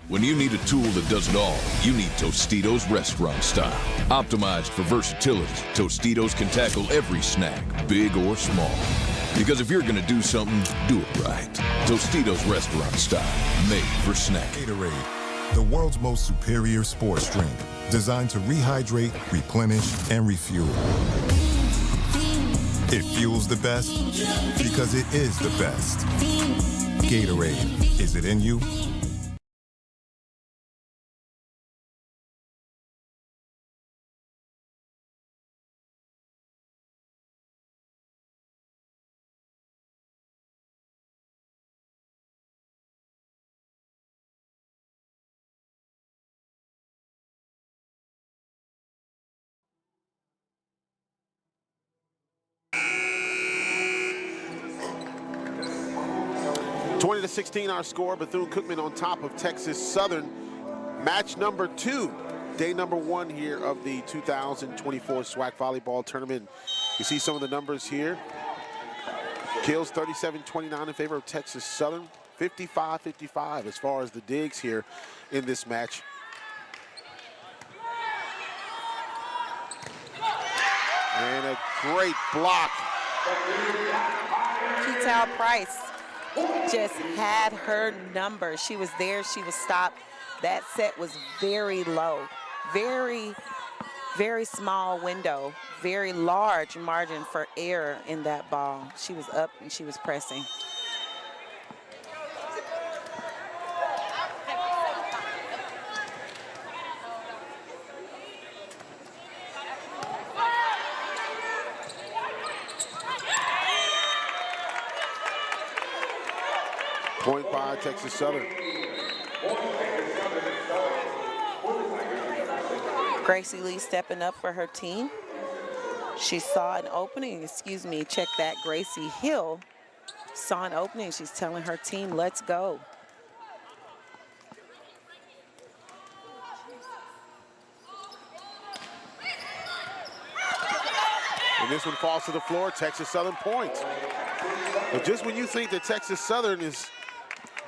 When you need a tool that does it all, you need Tostitos restaurant style. Optimized for versatility, Tostitos can tackle every snack, big or small. Because if you're gonna do something, do it right. Tostitos restaurant style, made for snacking. Gatorade, the world's most superior sports drink, designed to rehydrate, replenish, and refuel. It fuels the best because it is the best. Gatorade, is it in you? (20-16) our score. Bethune-Cookman on top of Texas Southern. Match number 2, day number 1 here of the 2024 SWAC Volleyball Tournament. You see some of the numbers here. Kills 37-29 in favor of Texas Southern. 55-55 as far as the digs here in this match. And a great block. Keatal Price just had her number. She was there, she was stopped. That set was very low, very, very small window, very large margin for error in that ball. She was up and she was pressing. Point by Texas Southern. Gracie Lee stepping up for her team. She saw an opening, check that. Gracie Hill saw an opening. She's telling her team, let's go. this one falls to the floor. Texas Southern points. But just when you think that Texas Southern is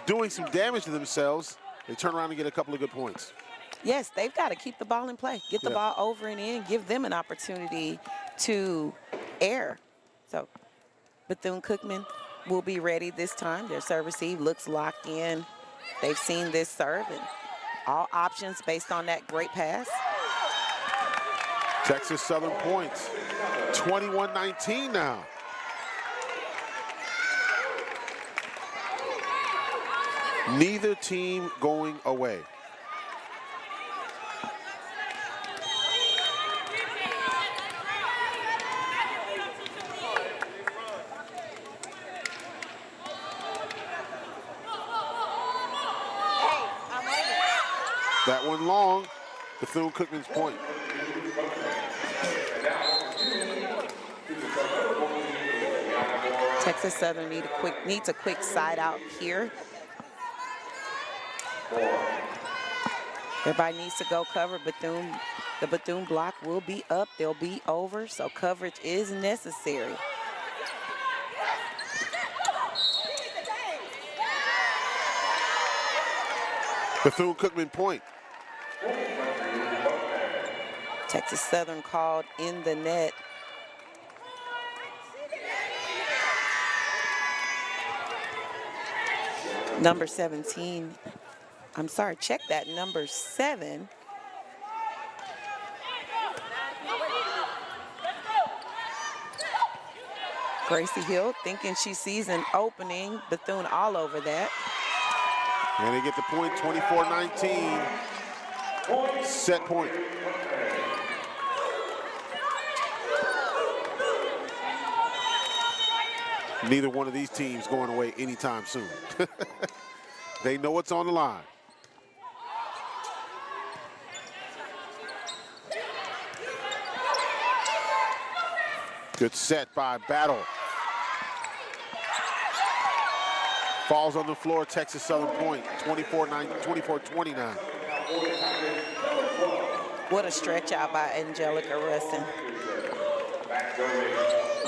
doing some damage to themselves, they turn around and get a couple of good points. Yes, they've got to keep the ball in play. Get the ball over and in, give them an opportunity to air. So Bethune-Cookman will be ready this time. Their serve receive looks locked in. They've seen this serve and all options based on that great pass. Texas Southern points, 21-19 now. Neither team going away. That one long, Bethune-Cookman's point. Texas Southern needs a quick side out here. Everybody needs to go cover. The Bethune block will be up. They'll be over, so coverage is necessary. Bethune-Cookman point. Texas Southern called in the net. Number 17. I'm sorry, check that. Number 7. Gracie Hill thinking she sees an opening. Bethune all over that. And they get the point, 24-19. Set point. Neither one of these teams going away anytime soon. They know what's on the line. Good set by Battle. Falls on the floor, Texas Southern point, 24-29. What a stretch out by Angelica Russin.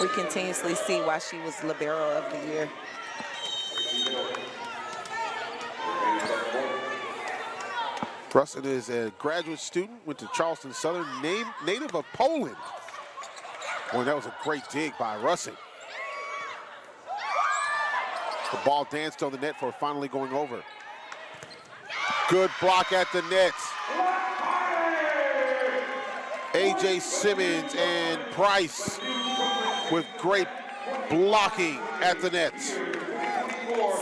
We continuously see why she was Libero of the Year. Russin is a graduate student, went to Charleston Southern, native of Poland. Boy, that was a great dig by Russin. The ball danced on the net for finally going over. Good block at the net. A.J. Simmons and Price with great blocking at the net.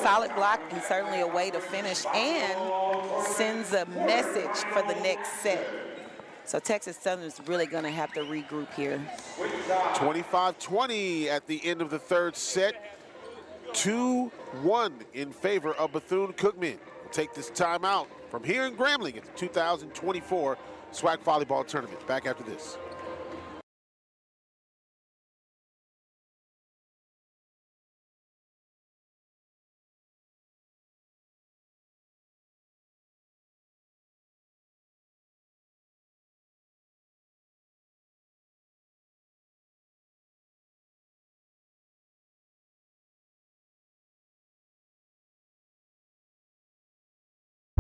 Solid block and certainly a way to finish and sends a message for the next set. So Texas Southern is really going to have to regroup here. 25-20 at the end of the third set. 2-1 in favor of Bethune-Cookman. We'll take this timeout from here in Grambling at the 2024 SWAC Volleyball Tournament. Back after this.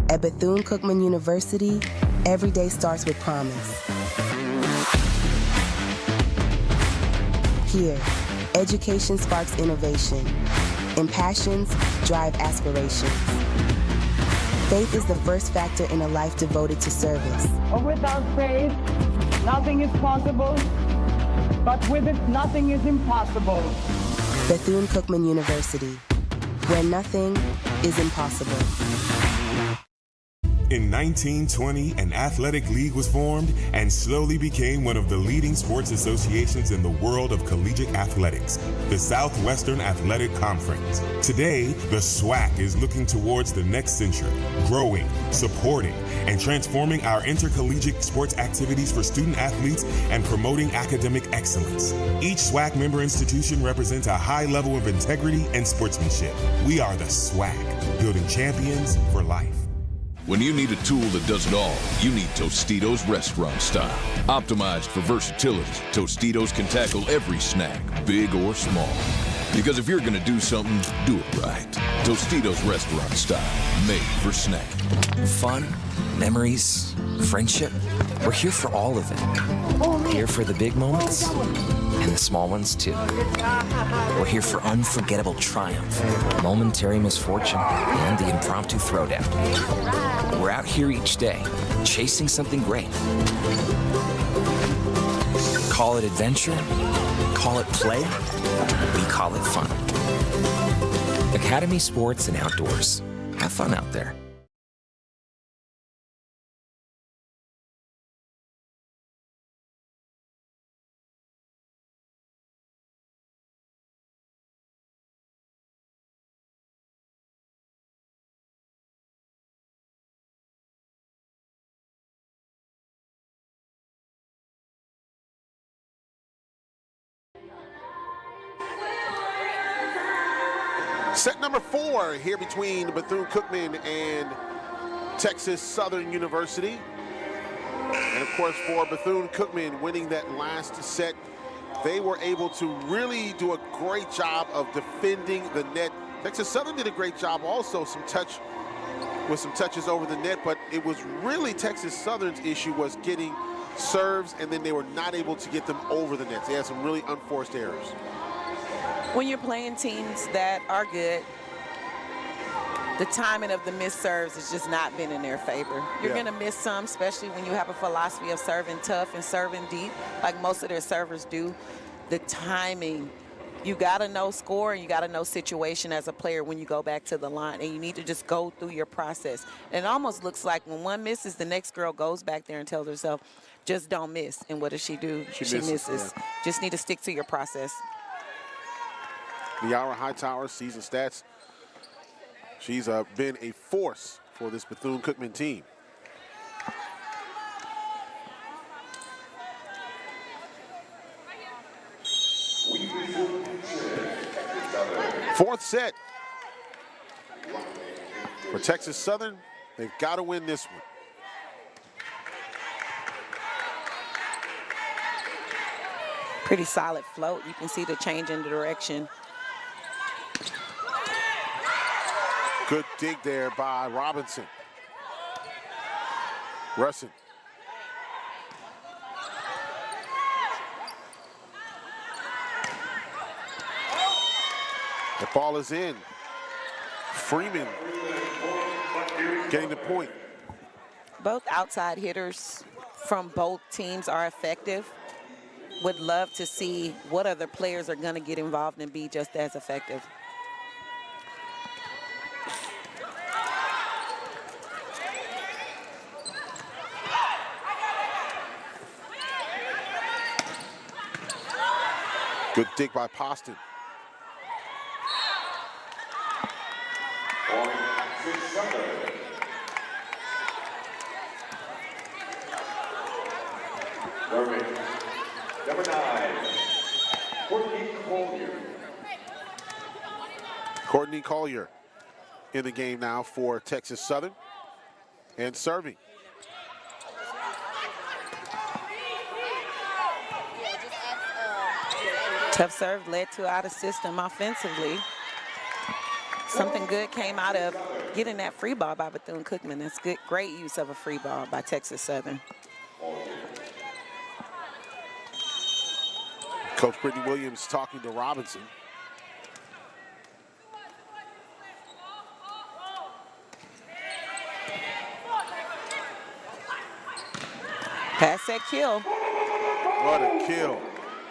At Bethune-Cookman University, every day starts with promise. Here, education sparks innovation, and passions drive aspirations. Faith is the first factor in a life devoted to service. Without faith, nothing is possible, but with it, nothing is impossible. Bethune-Cookman University, where nothing is impossible. In 1920, an athletic league was formed and slowly became one of the leading sports associations in the world of collegiate athletics, the Southwestern Athletic Conference. Today, the SWAC is looking towards the next century, growing, supporting, and transforming our intercollegiate sports activities for student athletes and promoting academic excellence. Each SWAC member institution represents a high level of integrity and sportsmanship. We are the SWAC, building champions for life. When you need a tool that does it all, you need Tostitos restaurant style. Optimized for versatility, Tostitos can tackle every snack, big or small. Because if you're gonna do something, do it right. Tostitos restaurant style, made for snacking. Fun, memories, friendship. We're here for all of it. Here for the big moments and the small ones too. We're here for unforgettable triumph, momentary misfortune, and the impromptu throwdown. We're out here each day, chasing something great. Call it adventure, call it play, we call it fun. Academy Sports and Outdoors. Have fun out there. Set number 4 here between Bethune-Cookman and Texas Southern University. And of course, for Bethune-Cookman winning that last set, they were able to really do a great job of defending the net. Texas Southern did a great job also, with some touches over the net, but it was really Texas Southern's issue was getting serves, and then they were not able to get them over the net. They had some really unforced errors. When you're playing teams that are good, the timing of the missed serves has just not been in their favor. You're going to miss some, especially when you have a philosophy of serving tough and serving deep, like most of their servers do. The timing, you got to know score and you got to know situation as a player when you go back to the line, and you need to just go through your process. And it almost looks like when one misses, the next girl goes back there and tells herself, just don't miss. And what does she do? She misses. Yeah. Just need to stick to your process. Yara Hightower, season stats. She's been a force for this Bethune-Cookman team. Fourth set for Texas Southern. They've got to win this one. Pretty solid float. You can see the change in the direction. Good dig there by Robinson. Russin. The ball is in. Freeman getting the point. Both outside hitters from both teams are effective. Would love to see what other players are going to get involved and be just as effective. Good dig by Poston. Number 9, Courtney Collier. Courtney Collier in the game now for Texas Southern and serving. Tough serve led to out of system offensively. Something good came out of getting that free ball by Bethune-Cookman. That's good, great use of a free ball by Texas Southern. Coach Brittany Williams talking to Robinson. Pass that kill. What a kill.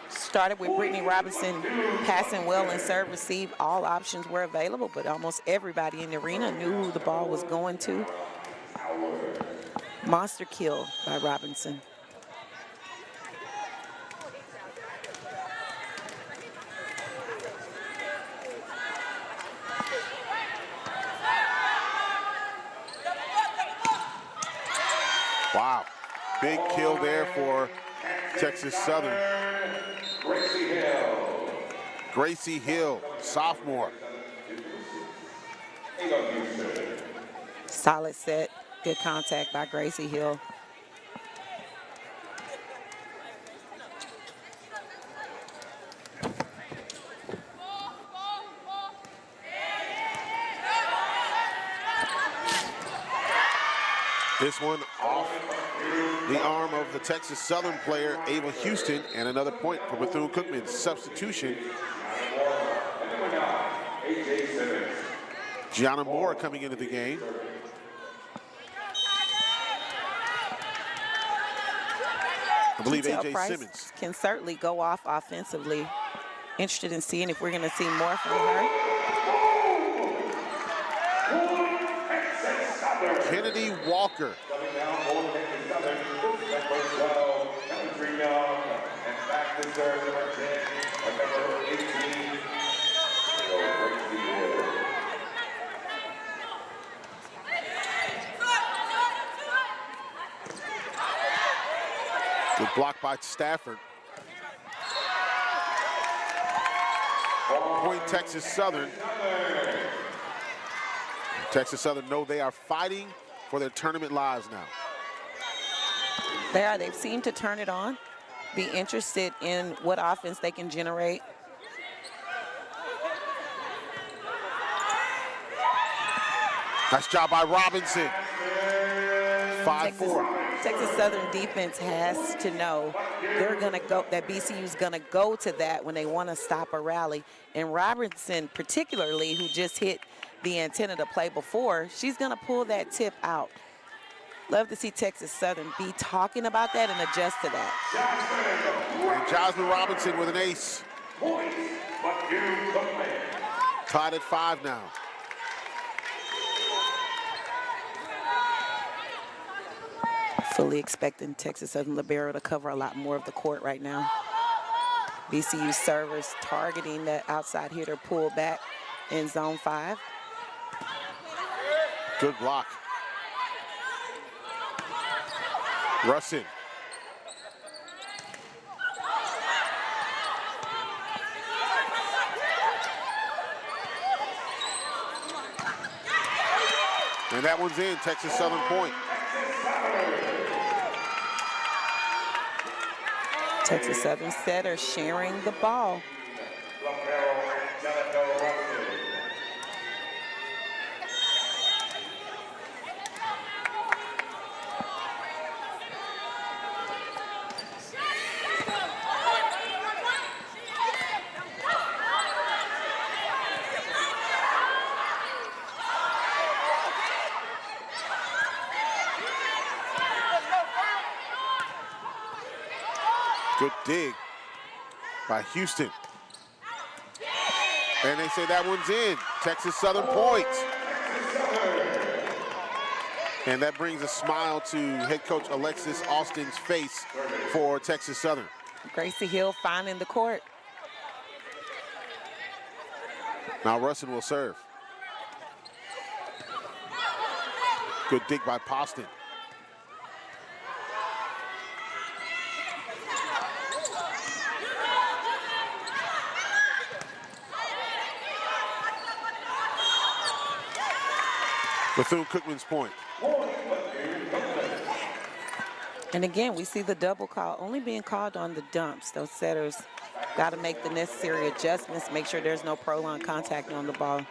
Started with Brittany Robinson passing well and serve, receive. All options were available, but almost everybody in the arena knew who the ball was going to. Monster kill by Robinson. Wow, big kill there for Texas Southern. Gracie Hill, sophomore. Solid set. Good contact by Gracie Hill. This one off the arm of the Texas Southern player, Ava Houston, and another point for Bethune-Cookman. Substitution. Gianna Moore coming into the game. I believe A.J. Simmons can certainly go off offensively. Interested in seeing if we're going to see more from her. Kennedy Walker. Good block by Stafford. Point Texas Southern. Texas Southern know they are fighting for their tournament lives now. They are. They've seemed to turn it on, be interested in what offense they can generate. Nice job by Robinson. 5-4. Texas Southern defense has to know they're going to go, that BCU's going to go to that when they want to stop a rally. And Robinson, particularly, who just hit the antenna to play before, she's going to pull that tip out. Love to see Texas Southern be talking about that and adjust to that. And Jasmine Robinson with an ace. Tied at 5 now. Fully expecting Texas Southern libero to cover a lot more of the court right now. BCU servers targeting that outside hitter pull back in zone 5. Good block. Russin. And that one's in, Texas Southern point. Texas Southern setter sharing the ball. Good dig by Houston. And they say that one's in. Texas Southern points. And that brings a smile to head coach Alexis Austin's face for Texas Southern. Gracie Hill finding the court. Now Russin will serve. Good dig by Poston. Bethune-Cookman's point. And again, we see the double call only being called on the dumps. Those setters got to make the necessary adjustments, make sure there's no prolonged contact on the ball.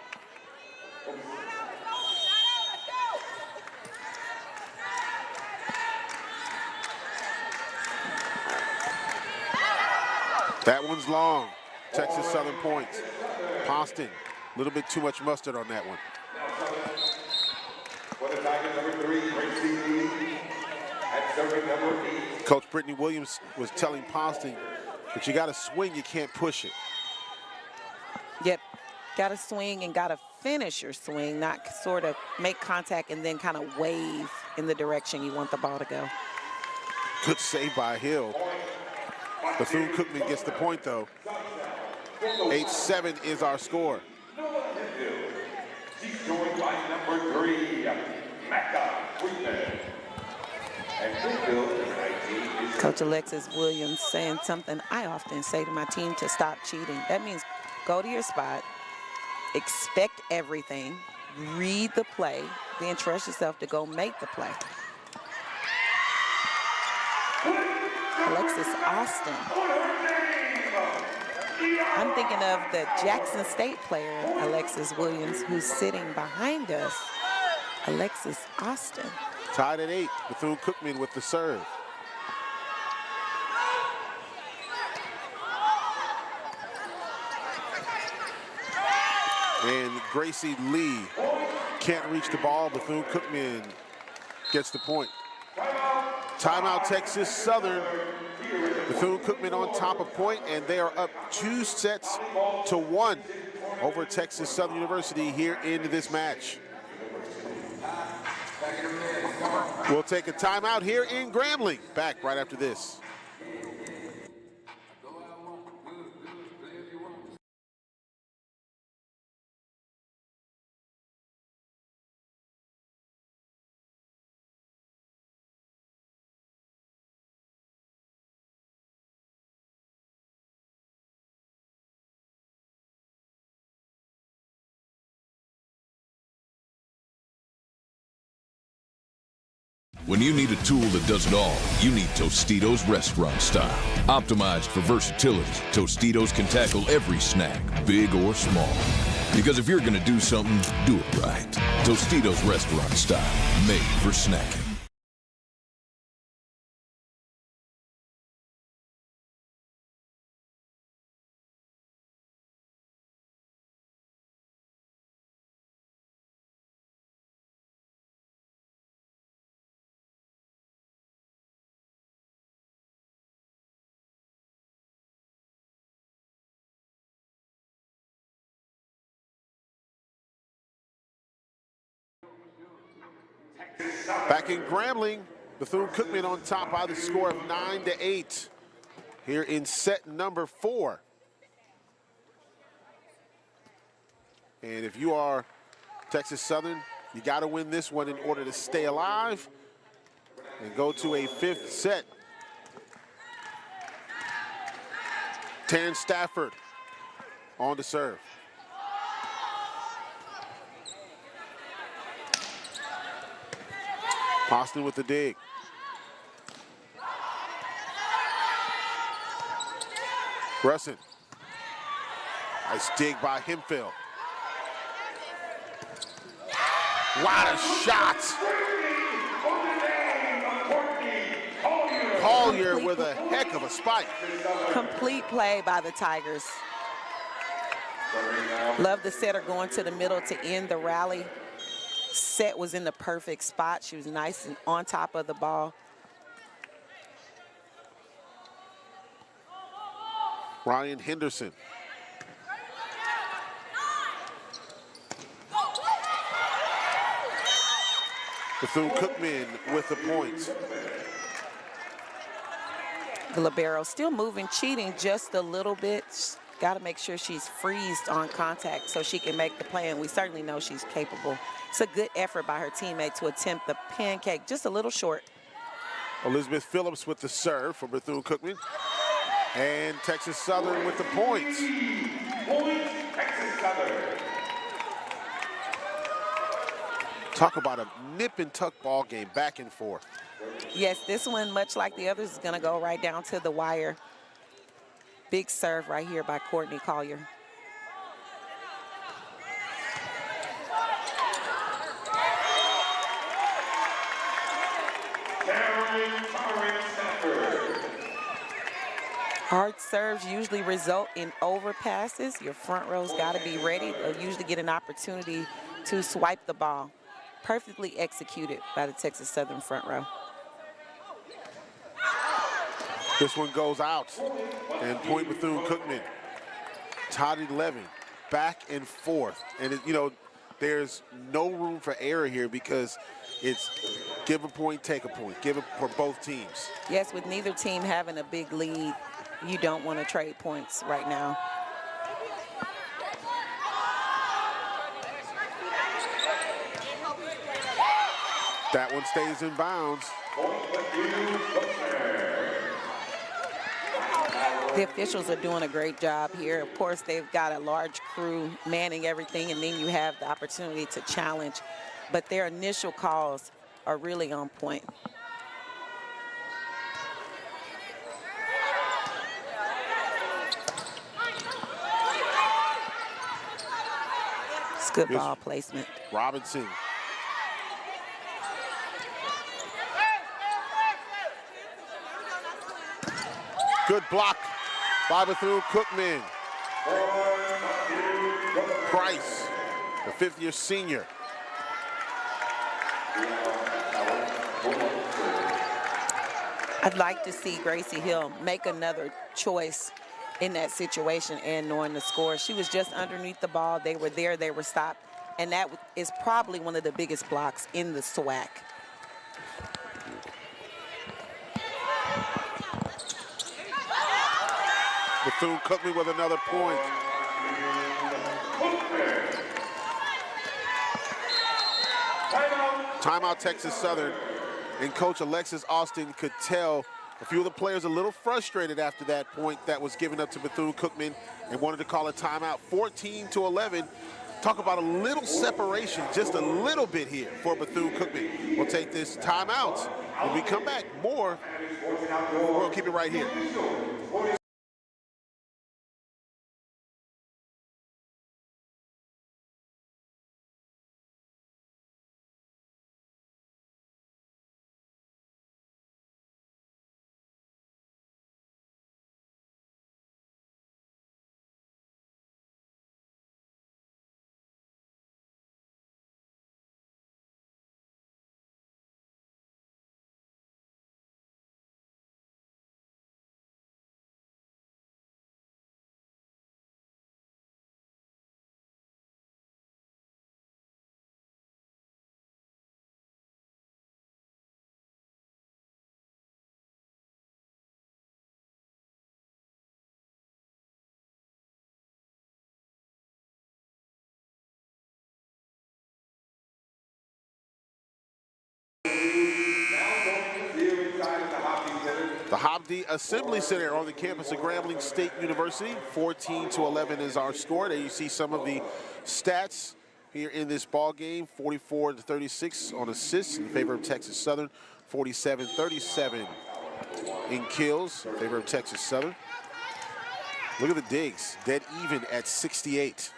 That one's long. Texas Southern points. Poston, a little bit too much mustard on that one. Coach Brittany Williams was telling Poston, but you got to swing, you can't push it. Yep, got to swing and got to finish your swing, not sort of make contact and then kind of wave in the direction you want the ball to go. Good save by Hill. Bethune-Cookman gets the point, though. 8-7 is our score. She's joined by number 3, Coach Alexis Williams saying something I often say to my team to stop cheating. That means go to your spot, expect everything, read the play, then trust yourself to go make the play. Alexis Austin. I'm thinking of the Jackson State player, Alexis Williams, who's sitting behind us. Alexis Austin. Tied at 8, Bethune-Cookman with the serve. And Gracie Lee can't reach the ball. Bethune-Cookman gets the point. Timeout, Texas Southern. Bethune-Cookman on top of point, and they are up 2-1 over Texas Southern University here in this match. We'll take a timeout here in Grambling. Back right after this. When you need a tool that does it all, you need Tostitos restaurant style. Optimized for versatility, Tostitos can tackle every snack, big or small. Because if you're gonna do something, do it right. Tostitos restaurant style, made for snacking. Back in Grambling, Bethune-Cookman on top by the score of 9-8 here in set number 4. And if you are Texas Southern, you got to win this one in order to stay alive and go to a 5th set. Taryn Stafford on to serve. Austin with the dig. Russin. Nice dig by Hemphill. What a shot. Collier with a heck of a spike. Complete play by the Tigers. Love the setter going to the middle to end the rally. Set was in the perfect spot. She was nice and on top of the ball. Ryan Henderson. Bethune-Cookman with the points. The libero still moving, cheating just a little bit. Got to make sure she's freezed on contact so she can make the play, and we certainly know she's capable. It's a good effort by her teammate to attempt the pancake, just a little short. Elizabeth Phillips with the serve for Bethune-Cookman. And Texas Southern with the points. Texas Southern. Talk about a nip and tuck ball game, back and forth. Yes, this one, much like the others, is going to go right down to the wire. Big serve right here by Courtney Collier. Hard serves usually result in overpasses. Your front row's got to be ready. They'll usually get an opportunity to swipe the ball. Perfectly executed by the Texas Southern front row. This one goes out, and point Bethune-Cookman. Tied at 11, back and forth. And, you know, there's no room for error here because it's give a point, take a point. Give it for both teams. Yes, with neither team having a big lead, you don't want to trade points right now. That one stays in bounds. The officials are doing a great job here. Of course, they've got a large crew manning everything, and then you have the opportunity to challenge. But their initial calls are really on point. It's good ball placement. Robinson. Good block by Bethune Cookman. Price, the fifth-year senior. I'd like to see Gracie Hill make another choice in that situation and knowing the score. She was just underneath the ball. They were there, they were stopped, and that is probably one of the biggest blocks in the SWAC. Bethune Cookman with another point. Timeout Texas Southern. And Coach Alexis Austin could tell a few of the players a little frustrated after that point that was given up to Bethune Cookman and wanted to call a timeout. 14-11. Talk about a little separation, just a little bit here for Bethune Cookman. We'll take this timeout. When we come back, more. We'll keep it right here. The Hobdy Assembly Center on the campus of Grambling State University. 14-11 is our score. There you see some of the stats here in this ball game. 44-36 on assists in favor of Texas Southern. 47-37 in kills in favor of Texas Southern. Look at the digs, dead even at 68.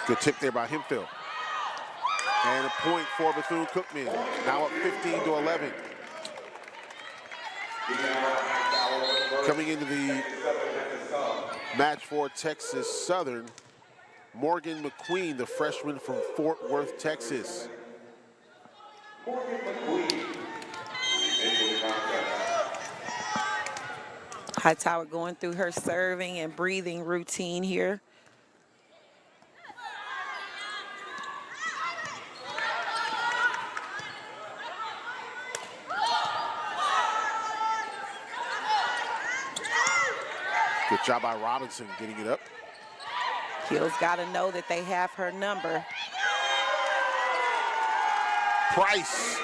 Good tip there by Hemphill. And a point for Bethune Cookman. Now up 15-11. Coming into the match for Texas Southern, Morgan McQueen, the freshman from Fort Worth, Texas. Hightower going through her serving and breathing routine here. Good job by Robinson getting it up. Hill's got to know that they have her number. Price.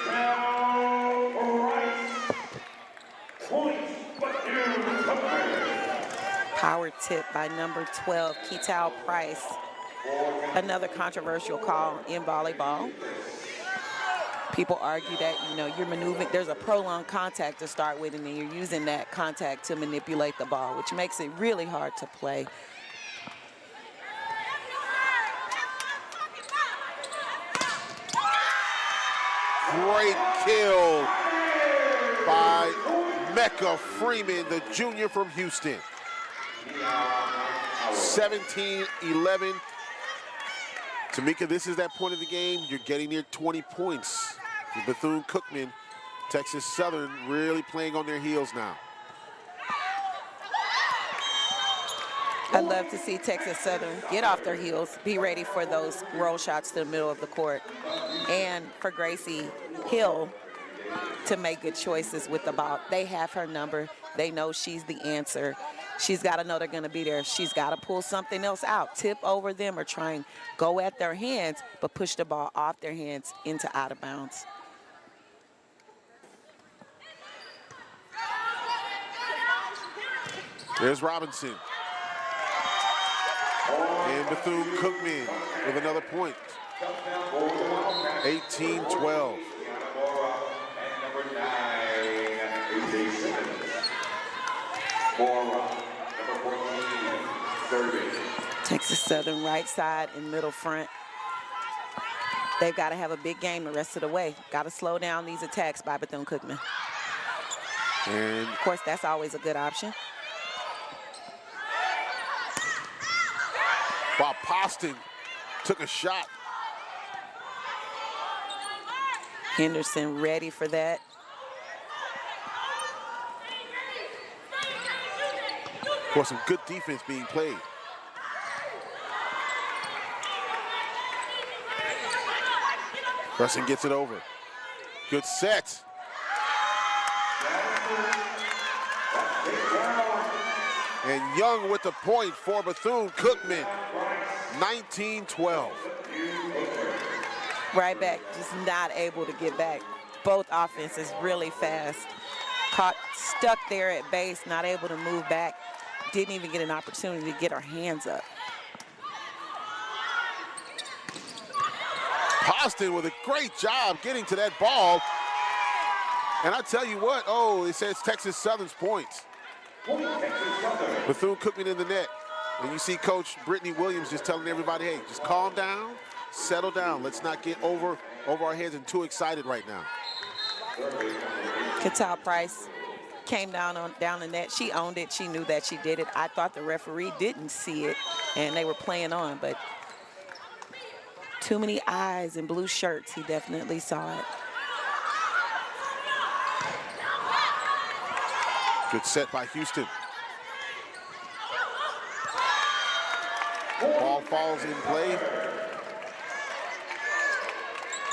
Power tip by number 12, Ketal Price. Another controversial call in volleyball. People argue that, you know, you're maneuvering, there's a prolonged contact to start with, and then you're using that contact to manipulate the ball, which makes it really hard to play. Great kill by Mecca Freeman, the junior from Houston. 17-11. Tamika, this is that point of the game. You're getting near 20 points. Bethune Cookman, Texas Southern really playing on their heels now. I'd love to see Texas Southern get off their heels, be ready for those roll shots to the middle of the court, and for Gracie Hill to make good choices with the ball. They have her number. They know she's the answer. she's got to know they're going to be there. She's got to pull something else out, tip over them or try and go at their hands, but push the ball off their hands into out of bounds. There's Robinson. And Bethune-Cookman with another point. 18-12. Texas Southern right side and middle front. They've got to have a big game the rest of the way. Got to slow down these attacks by Bethune-Cookman. And of course, that's always a good option. While Poston took a shot. Henderson ready for that. Of course, some good defense being played. Russin gets it over. Good set. And Young with the point for Bethune-Cookman. 19-12. Right back, just not able to get back. Both offenses really fast. Caught stuck there at base, not able to move back. Didn't even get an opportunity to get her hands up. Poston with a great job getting to that ball. And I tell you what, it says Texas Southern's points. Bethune-Cookman in the net. And you see Coach Brittany Williams just telling everybody, hey, just calm down, settle down. Let's not get over our heads and too excited right now. Katal Price came down the net. She owned it. She knew that she did it. I thought the referee didn't see it, and they were playing on, but too many eyes in blue shirts. He definitely saw it. Good set by Houston. Ball falls in play.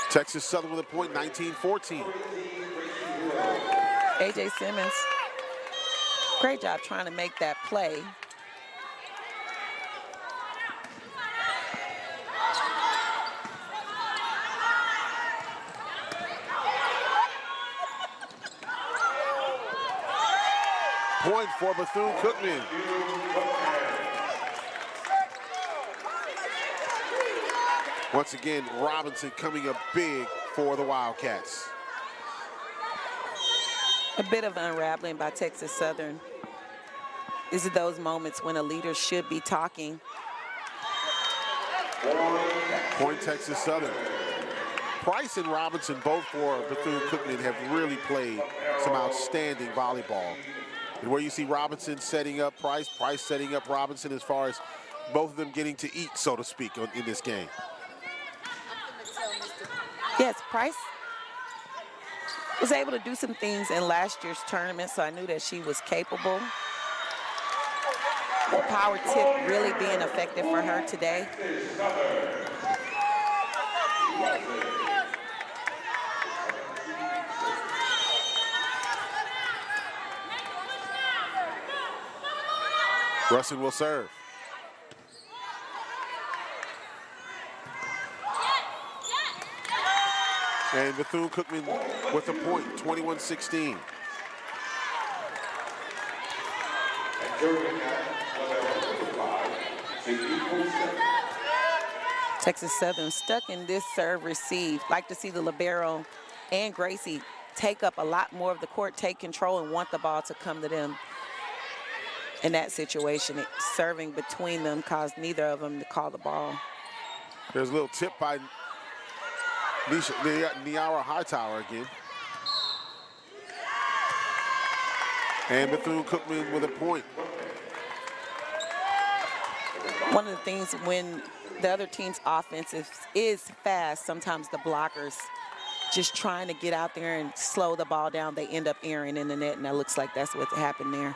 Texas Southern with a point, 19-14. A.J. Simmons, great job trying to make that play. Point for Bethune-Cookman. Once again, Robinson coming up big for the Wildcats. A bit of unraveling by Texas Southern. These are those moments when a leader should be talking. Point Texas Southern. Price and Robinson, both for Bethune-Cookman, have really played some outstanding volleyball. And where you see Robinson setting up Price, Price setting up Robinson, as far as both of them getting to eat, so to speak, in this game. Yes, Price was able to do some things in last year's tournament, so I knew that she was capable. The power tip really being effective for her today. Russin will serve. And Bethune-Cookman with a point, 21-16. Texas Southern stuck in this serve receive. Like to see the libero and Gracie take up a lot more of the court, take control, and want the ball to come to them. In that situation, serving between them caused neither of them to call the ball. There's a little tip by Niara Hightower again. And Bethune-Cookman with a point. One of the things when the other team's offense is fast, sometimes the blockers just trying to get out there and slow the ball down, they end up erring in the net, and that looks like that's what happened there.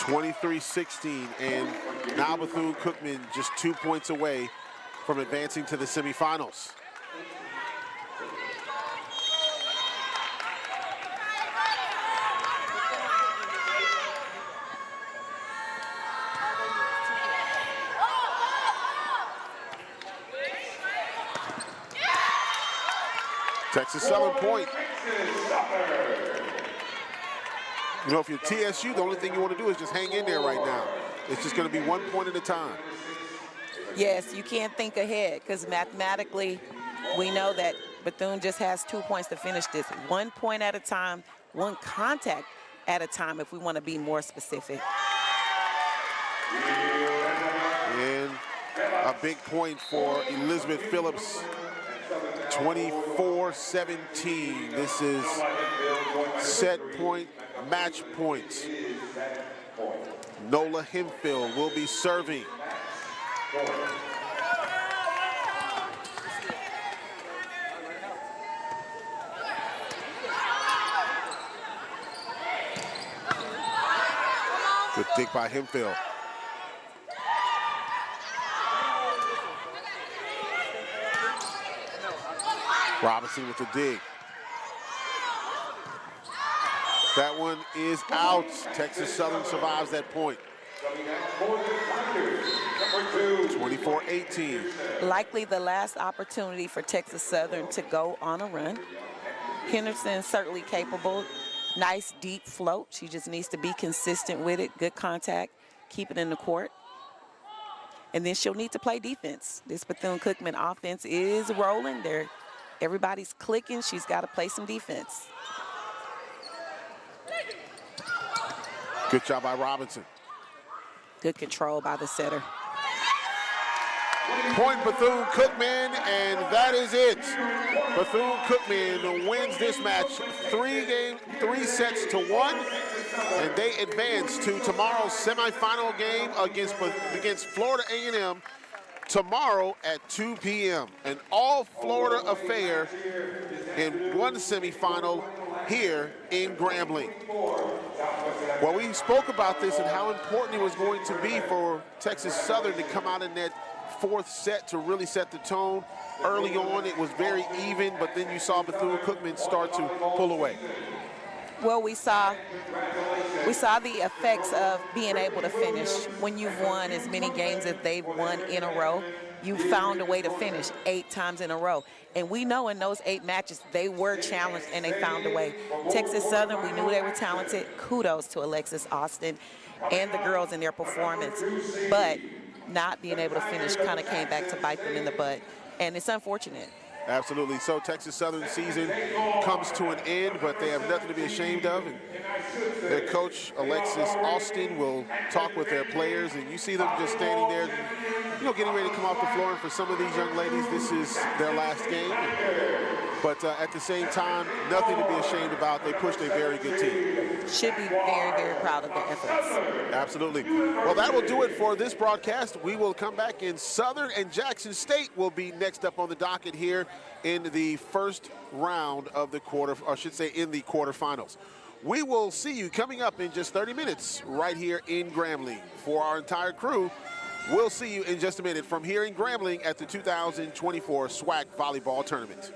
(23-16), and now Bethune-Cookman just 2 points away from advancing to the semifinals. Texas Southern point. You know, if you're TSU, the only thing you want to do is just hang in there right now. It's just going to be 1 point at a time. Yes, you can't think ahead because mathematically we know that Bethune just has 2 points to finish this. 1 point at a time, one contact at a time if we want to be more specific. And a big point for Elizabeth Phillips, 24-17. This is set point, match points. Nola Hemphill will be serving. Good dig by Hemphill. Robinson with the dig. That one is out. Texas Southern survives that point. 24-18. Likely the last opportunity for Texas Southern to go on a run. Henderson certainly capable. Nice deep float. She just needs to be consistent with it. Good contact. Keep it in the court. And then she'll need to play defense. This Bethune-Cookman offense is rolling. Everybody's clicking. She's got to play some defense. Good job by Robinson. Good control by the setter. Point Bethune-Cookman, and that is it. Bethune-Cookman wins this match 3 sets to 1, and they advance to tomorrow's semifinal game against Florida A&M tomorrow at 2 p.m. An all-Florida affair in one semifinal here in Grambling. Well, we spoke about this and how important it was going to be for Texas Southern to come out in that 4th set to really set the tone. Early on, it was very even, but then you saw Bethune-Cookman start to pull away. Well, we saw the effects of being able to finish. When you've won as many games as they've won in a row, you found a way to finish 8 times in a row. And we know in those 8 matches, they were challenged and they found a way. Texas Southern, we knew they were talented. Kudos to Alexis Austin and the girls in their performance. But not being able to finish kind of came back to bite them in the butt. And it's unfortunate. Absolutely. So Texas Southern season comes to an end, but they have nothing to be ashamed of. And their coach, Alexis Austin, will talk with their players, and you see them just standing there, getting ready to come off the floor. And for some of these young ladies, this is their last game. But at the same time, nothing to be ashamed about. They pushed a very good team. Should be very, very proud of their efforts. Absolutely. Well, that will do it for this broadcast. We will come back, in Southern and Jackson State will be next up on the docket here in the first round of the in the quarterfinals. We will see you coming up in just 30 minutes right here in Grambling. For our entire crew, we'll see you in just a minute from here in Grambling at the 2024 SWAC Volleyball Tournament.